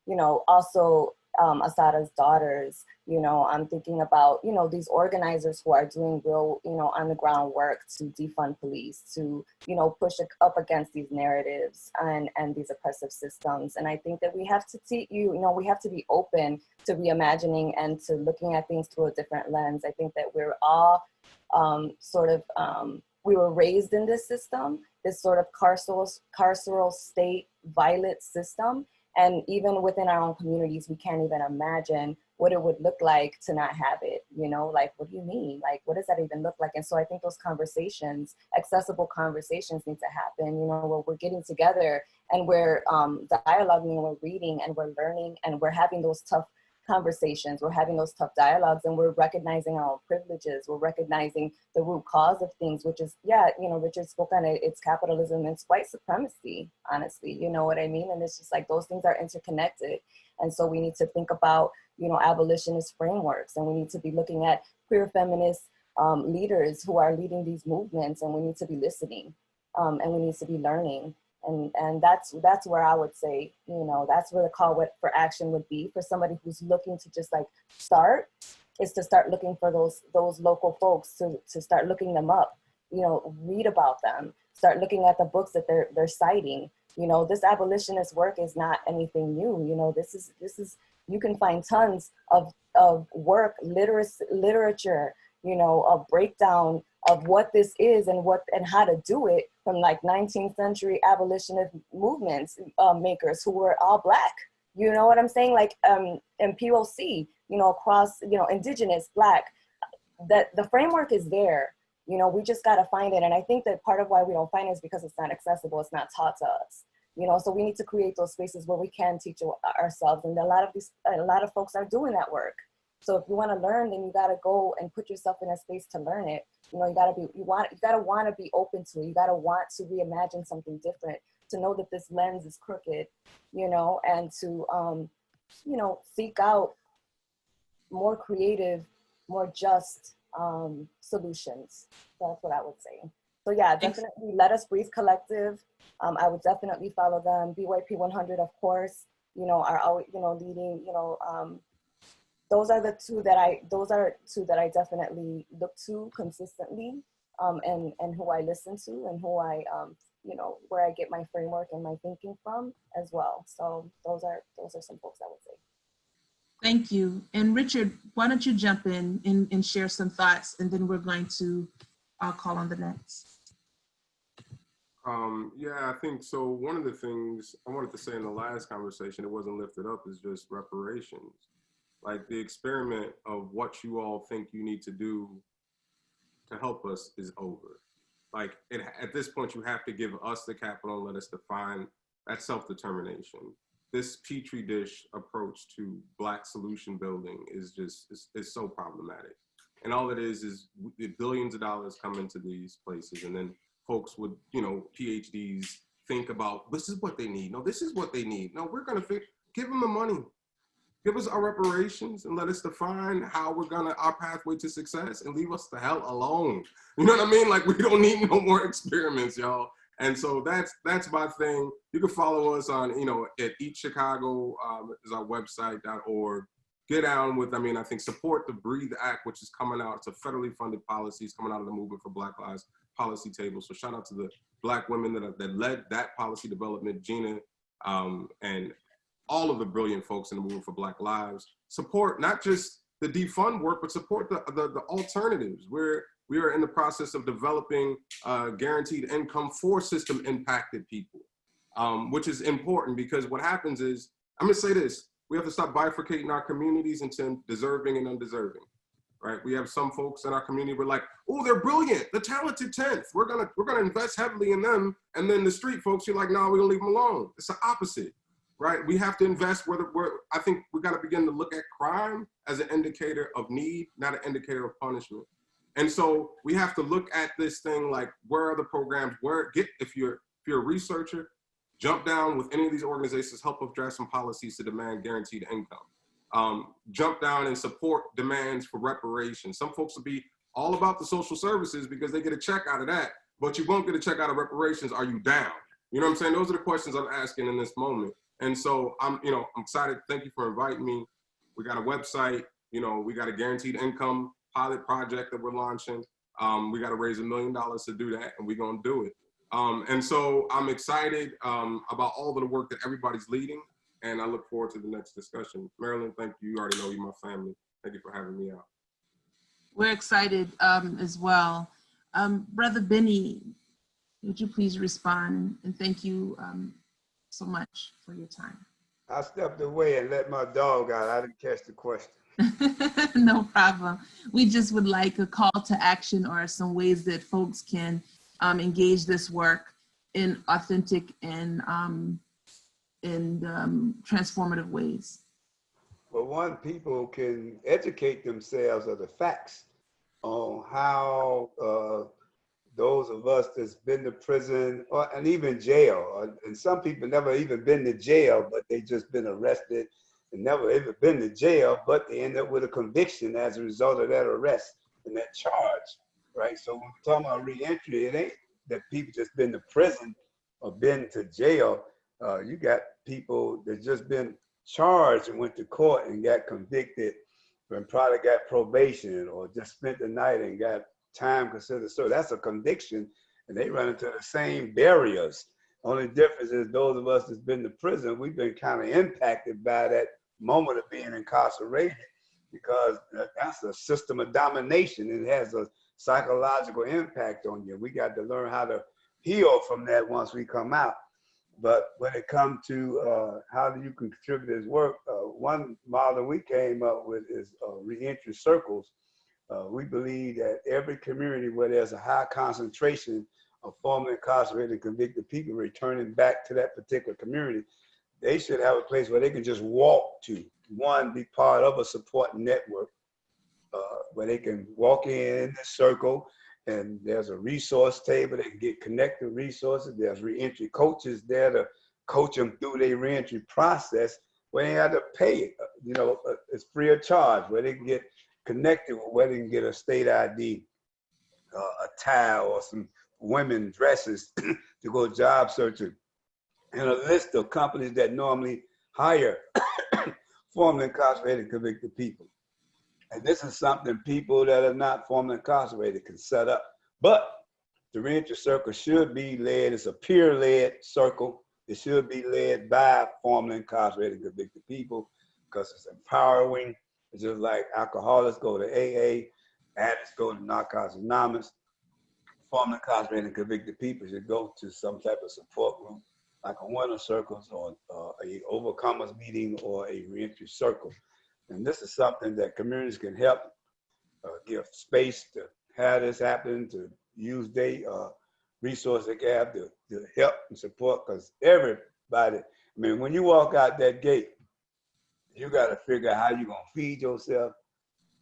you know, also Asada's Daughters, you know, I'm thinking about, you know, these organizers who are doing real, you know, on the ground work to defund police, to, you know, push up against these narratives and these oppressive systems. And I think that we have to we have to be open to reimagining and to looking at things through a different lens. I think that we're all we were raised in this system, this sort of carceral state, violent system. And even within our own communities, we can't even imagine what it would look like to not have it, you know, like, what do you mean? Like, what does that even look like? And so I think those conversations, accessible conversations need to happen, you know, where we're getting together and we're dialoguing and we're reading and we're learning and we're having those tough conversations, we're having those tough dialogues, and we're recognizing our own privileges, we're recognizing the root cause of things, which is, yeah, you know, Richard spoke on it, it's capitalism, it's white supremacy, honestly, you know what I mean? And it's just like, those things are interconnected. And so we need to think about, you know, abolitionist frameworks, and we need to be looking at queer feminist leaders who are leading these movements, and we need to be listening, and we need to be learning. And that's where I would say, you know, that's where the call for action would be for somebody who's looking to just like start, is to start looking for those local folks, to start looking them up, you know, read about them, start looking at the books that they're citing. You know, this abolitionist work is not anything new. You know, this is you can find tons of work, literature, you know, a breakdown of what this is and how to do it from like 19th century abolitionist movements makers who were all Black. You know what I'm saying? Like and POC, you know, across, you know, Indigenous, Black, that the framework is there. You know, we just got to find it. And I think that part of why we don't find it is because it's not accessible. It's not taught to us. You know, so we need to create those spaces where we can teach ourselves. And a lot of folks are doing that work. So if you want to learn, then you got to go and put yourself in a space to learn it. You know, you got to want to be open to it. You got to want to reimagine something different, to know that this lens is crooked, you know, and to, you know, seek out more creative, more just solutions. That's what I would say. So yeah, definitely Let Us Breathe Collective. I would definitely follow them. BYP 100, of course, you know, are always, you know, leading, you know, those are two that I definitely look to consistently, and who I listen to, and who I, you know, where I get my framework and my thinking from as well. So those are some folks I would say. Thank you. And Richard, why don't you jump in and share some thoughts, and then we're going to call on the next. Yeah, I think so. One of the things I wanted to say in the last conversation, it wasn't lifted up, is just reparations. Like, the experiment of what you all think you need to do to help us is over. Like, at this point, you have to give us the capital and let us define that self-determination. This petri dish approach to Black solution building is just, is so problematic. And all it is billions of dollars come into these places, and then folks with, you know, PhDs think about, this is what they need. No, this is what they need. No, we're gonna give them the money. Give us our reparations and let us define how we're our pathway to success, and leave us the hell alone. You know what I mean? Like, we don't need no more experiments, y'all. And so that's my thing. You can follow us on, you know, at Eat Chicago is our website.org. Get down with, I think support the Breathe Act, which is coming out. It's a federally funded policy. It's coming out of the Movement for Black Lives policy table. So shout out to the Black women that led that policy development, Gina, and all of the brilliant folks in the Movement for Black Lives. Support not just the defund work, but support the alternatives. We are in the process of developing guaranteed income for system impacted people, which is important because what happens is, I'm gonna say this, we have to stop bifurcating our communities into deserving and undeserving, right? We have some folks in our community, we're like, oh, they're brilliant, the talented 10th. We're gonna invest heavily in them. And then the street folks, you're like, no, we're gonna leave them alone. It's the opposite, right? We have to invest I think we gotta begin to look at crime as an indicator of need, not an indicator of punishment. And so we have to look at this thing like, where are the programs? If you're a researcher, jump down with any of these organizations, help us draft some policies to demand guaranteed income. Jump down and support demands for reparation. Some folks will be all about the social services because they get a check out of that, but you won't get a check out of reparations. Are you down? You know what I'm saying? Those are the questions I'm asking in this moment. And so I'm excited. Thank you for inviting me. We got a website, we got a guaranteed income pilot project that we're launching. We got to raise $1 million to do that, and we're going to do it. And so I'm excited about all of the work that everybody's leading, and I look forward to the next discussion. Marilyn, thank you. You already know you're my family. Thank you for having me out. We're excited as well. Brother Benny, would you please respond? And thank you so much for your time. I stepped away and let my dog out. I didn't catch the question. No problem. We just would like a call to action or some ways that folks can engage this work in authentic and transformative ways. Well, one, people can educate themselves of the facts on how those of us that's been to prison and even jail, and some people never even been to jail, but they just been arrested and never even been to jail, but they end up with a conviction as a result of that arrest and that charge, right? So when we're talking about reentry, it ain't that people just been to prison or been to jail. You got people that just been charged and went to court and got convicted and probably got probation or just spent the night and got time considered. So that's a conviction, and they run into the same barriers. Only difference is those of us that's been to prison, we've been kind of impacted by that moment of being incarcerated because that's a system of domination. It has a psychological impact on you. We got to learn how to heal from that once we come out. But when it comes to how you can contribute to this work, one model we came up with is Reentry Circles. We believe that every community where there's a high concentration of formerly incarcerated and convicted people returning back to that particular community, they should have a place where they can just walk to. One, be part of a support network where they can walk in the circle, and there's a resource table. They can get connected resources. There's reentry coaches there to coach them through their reentry process where they have to pay it. It's free of charge, where they can get connected with where they can get a state ID, a towel, or some women dresses to go job searching, and a list of companies that normally hire formerly incarcerated convicted people. And this is something people that are not formerly incarcerated can set up. But the Reentry Circle should be led, it's a peer-led circle. It should be led by formerly incarcerated convicted people because it's empowering. It's just like alcoholics go to AA, addicts go to Narcotics Anonymous. Formerly incarcerated and convicted people should go to some type of support group, like a winner circles or a overcomers meeting or a reentry circle. And this is something that communities can help give space to have this happen, to use their resources they have to help and support, because everybody, when you walk out that gate, you got to figure out how you're going to feed yourself,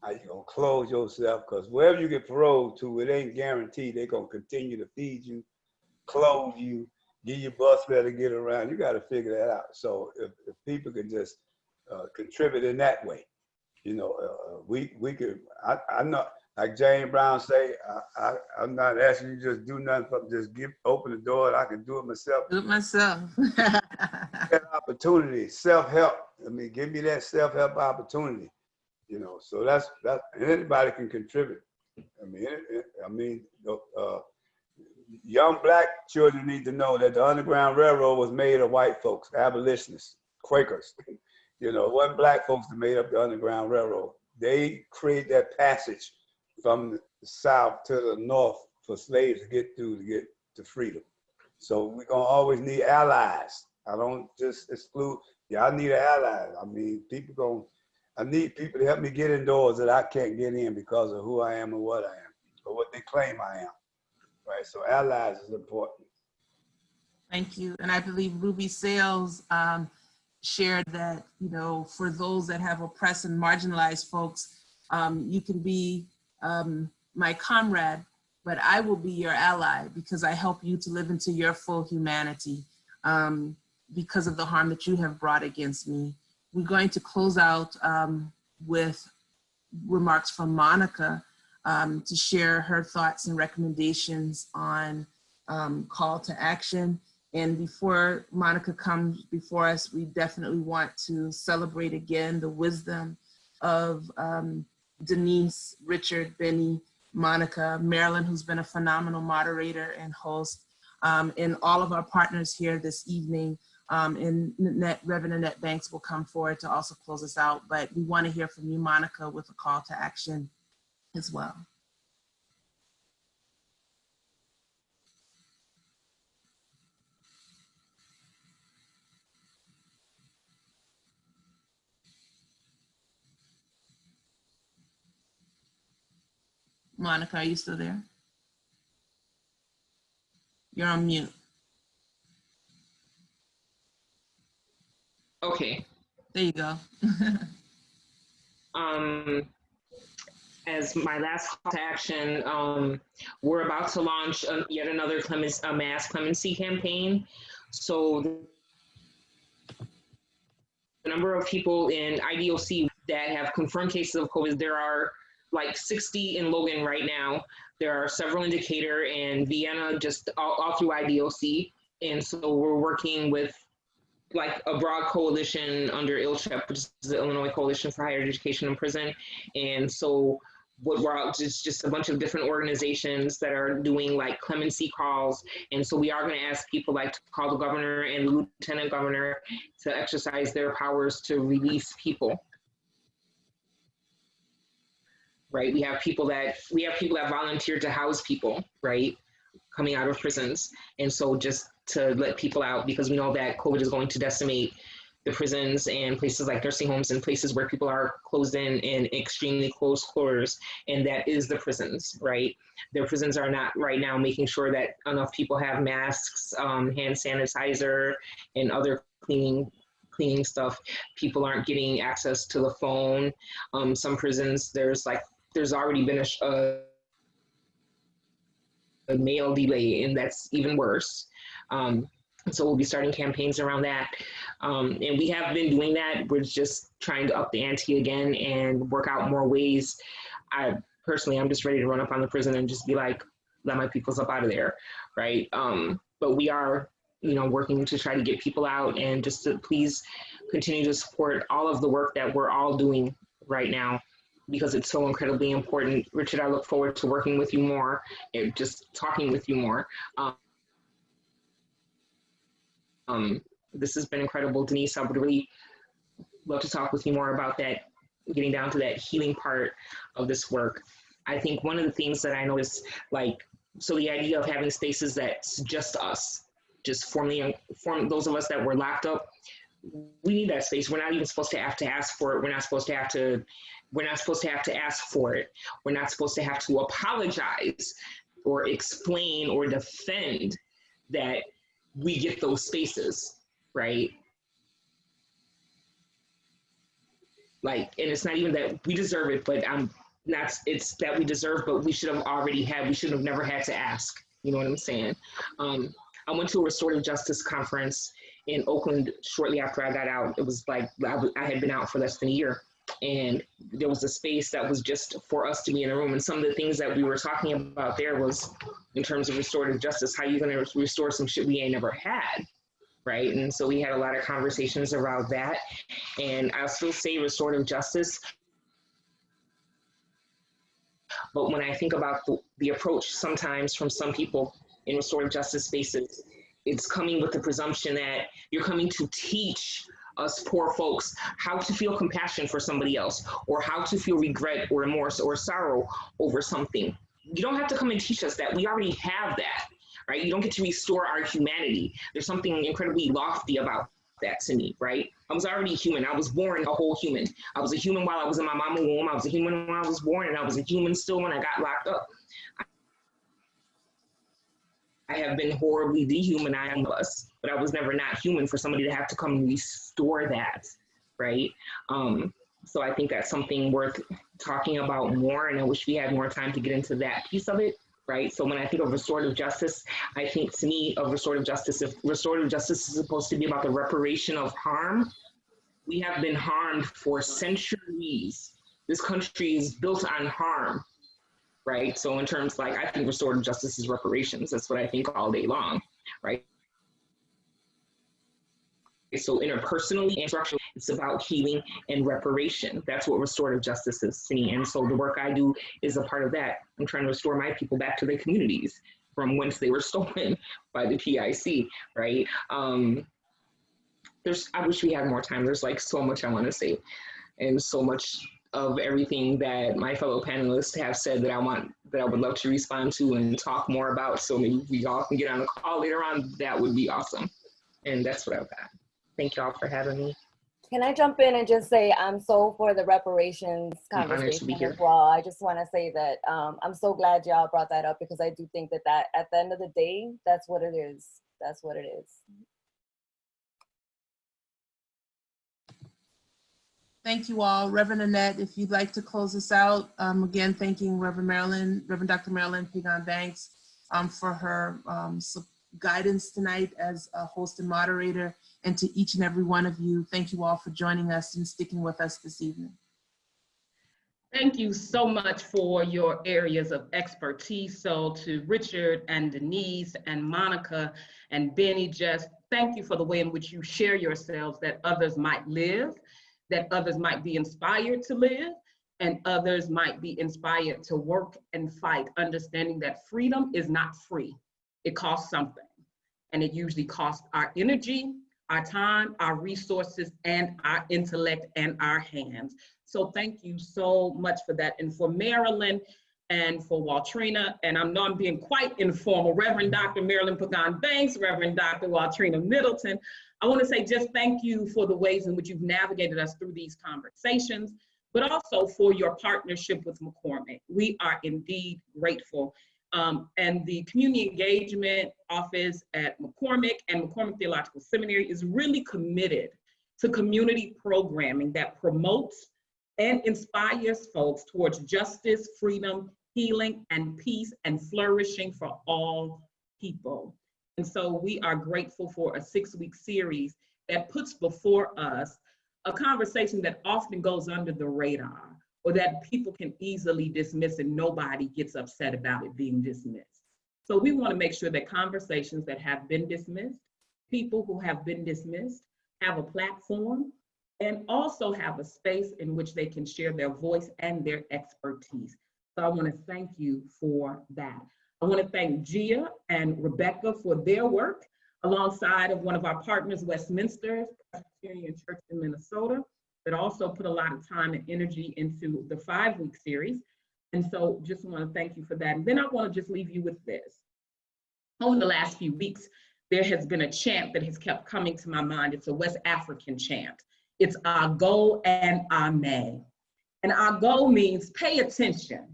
how you going to clothe yourself, because wherever you get paroled to, it ain't guaranteed they're going to continue to feed you, clothe you, give you bus fare to get around. You got to figure that out. So if people can just contribute in that way, we could, I know, like James Brown say, I'm not asking you to just do nothing, but just open the door and I can do it myself. Do it myself. That opportunity, self-help. Give me that self-help opportunity. So that's anybody can contribute. Young black children need to know that the Underground Railroad was made of white folks, abolitionists, Quakers. It wasn't black folks that made up the Underground Railroad. they create that passage from the south to the north for slaves to get through to get to freedom. So we're gonna always need allies. I don't just exclude, I need allies. I mean, I need people to help me get in doors that I can't get in because of who I am and what I am, or what they claim I am, right? So allies is important. Thank you. And I believe Ruby Sales shared that, you know, for those that have oppressed and marginalized folks, you can be my comrade, but I will be your ally because I help you to live into your full humanity because of the harm that you have brought against me. We're going to close out with remarks from Monica to share her thoughts and recommendations on call to action. And before Monica comes before us, we definitely want to celebrate again the wisdom of Denise, Richard, Benny, Monica, Marilyn, who's been a phenomenal moderator and host, and all of our partners here this evening. And Reverend Annette Banks will come forward to also close us out, but we want to hear from you, Monica, with a call to action as well. Monica, are you still there? You're on mute. Okay. There you go. As my last call to action, we're about to launch yet another mass clemency campaign. So the number of people in IDOC that have confirmed cases of COVID, there are like 60 in Logan right now. There are several in Decatur and Vienna, just all through IDOC. And so we're working with like a broad coalition under ILCHEP, which is the Illinois Coalition for Higher Education and Prison. And so what we're out, just a bunch of different organizations that are doing like clemency calls. And so we are going to ask people like to call the governor and the lieutenant governor to exercise their powers to release people. Right, we have people that volunteer to house people, right, coming out of prisons. And so just to let people out, because we know that COVID is going to decimate the prisons and places like nursing homes and places where people are closed in extremely close quarters, and that is the prisons, right? Their prisons are not right now making sure that enough people have masks, hand sanitizer, and other cleaning stuff. People aren't getting access to the phone. Some prisons, there's already been a mail delay, and that's even worse. So we'll be starting campaigns around that. And we have been doing that. We're just trying to up the ante again and work out more ways. I'm just ready to run up on the prison and just be like, let my peoples up out of there, right? But we are, working to try to get people out, and just to please continue to support all of the work that we're all doing right now, because it's so incredibly important. Richard, I look forward to working with you more and just talking with you more. This has been incredible. Denise, I would really love to talk with you more about that, getting down to that healing part of this work. I think one of the things that I noticed, so the idea of having spaces that's just us, just form those of us that were locked up, we need that space. We're not even supposed to have to ask for it. We're not supposed to have to ask for it. We're not supposed to have to apologize or explain or defend that we get those spaces, right? And it's not even that we deserve it, but it's that we deserve, but we should have never had to ask. You know what I'm saying? I went to a restorative justice conference in Oakland shortly after I got out. It was like, I had been out for less than a year. And there was a space that was just for us to be in the room. And some of the things that we were talking about there was, in terms of restorative justice, how you going to restore some shit we ain't never had, right? And so we had a lot of conversations around that. And I'll still say restorative justice. But when I think about the approach sometimes from some people in restorative justice spaces, it's coming with the presumption that you're coming to teach us poor folks how to feel compassion for somebody else, or how to feel regret or remorse or sorrow over something. You don't have to come and teach us that. We already have that, right? You don't get to restore our humanity. There's something incredibly lofty about that to me, right? I was already human. I was born a whole human. I was a human while I was in my mama's womb. I was a human when I was born, and I was a human still when I got locked up. I have been horribly dehumanized, but I was never not human for somebody to have to come and restore that, right? So I think that's something worth talking about more, and I wish we had more time to get into that piece of it, right? So when I think of restorative justice, I think to me of restorative justice, if restorative justice is supposed to be about the reparation of harm, we have been harmed for centuries. This country is built on harm, right? So in terms, like, I think restorative justice is reparations. That's what I think all day long, right? So interpersonally and structurally, it's about healing and reparation. That's what restorative justice is to me. And so the work I do is a part of that. I'm trying to restore my people back to their communities from whence they were stolen by the PIC, right? I wish we had more time. There's like so much I want to say, and so much of everything that my fellow panelists have said that I would love to respond to and talk more about. So maybe we all can get on a call later on. That would be awesome. And that's what I've got. Thank y'all for having me. Can I jump in and just say I'm so for the reparations conversation as well. I just want to say that I'm so glad y'all brought that up, because I do think that at the end of the day, that's what it is. That's what it is. Thank you all. Reverend Annette, if you'd like to close us out, again, thanking Reverend Dr. Marilyn Pagan Banks for her guidance tonight as a host and moderator, and to each and every one of you, thank you all for joining us and sticking with us this evening. Thank you so much for your areas of expertise. So to Richard and Denise and Monica and Benny, just thank you for the way in which you share yourselves, that others might live, that others might be inspired to live, and others might be inspired to work and fight, understanding that freedom is not free. It costs something, and it usually costs our energy, our time, our resources, and our intellect and our hands. So thank you so much for that. And for Marilyn and for Waltrina, and I know I'm being quite informal, Reverend Dr. Marilyn Pagan Banks, Reverend Dr. Waltrina Middleton, I want to say just thank you for the ways in which you've navigated us through these conversations, but also for your partnership with McCormick. We are indeed grateful. And the Community Engagement Office at McCormick and McCormick Theological Seminary is really committed to community programming that promotes and inspires folks towards justice, freedom, healing, and peace, and flourishing for all people. And so we are grateful for a 6-week series that puts before us a conversation that often goes under the radar, or that people can easily dismiss and nobody gets upset about it being dismissed. So we want to make sure that conversations that have been dismissed, people who have been dismissed, have a platform and also have a space in which they can share their voice and their expertise. So I want to thank you for that. I want to thank Gia and Rebecca for their work alongside of one of our partners, Westminster Presbyterian Church in Minnesota, that also put a lot of time and energy into the 5-week series. And so just want to thank you for that. And then I want to just leave you with this. Over the last few weeks, there has been a chant that has kept coming to my mind. It's a West African chant. It's Ago and Ame. And Ago means pay attention,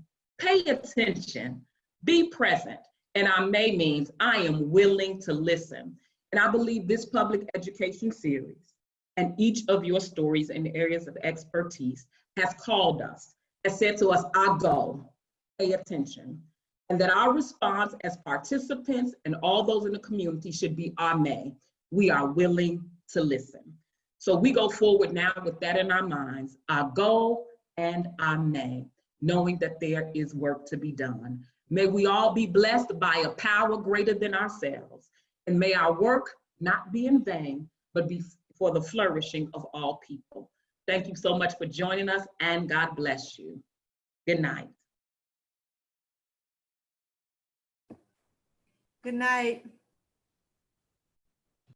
be present. And Ame means I am willing to listen. And I believe this public education series and each of your stories and areas of expertise has called us, has said to us, Ago, pay attention. And that our response as participants and all those in the community should be Ame. We are willing to listen. So we go forward now with that in our minds, Ago and Ame, knowing that there is work to be done. May we all be blessed by a power greater than ourselves. And may our work not be in vain, but be for the flourishing of all people. Thank you so much for joining us, and God bless you. Good night. Good night.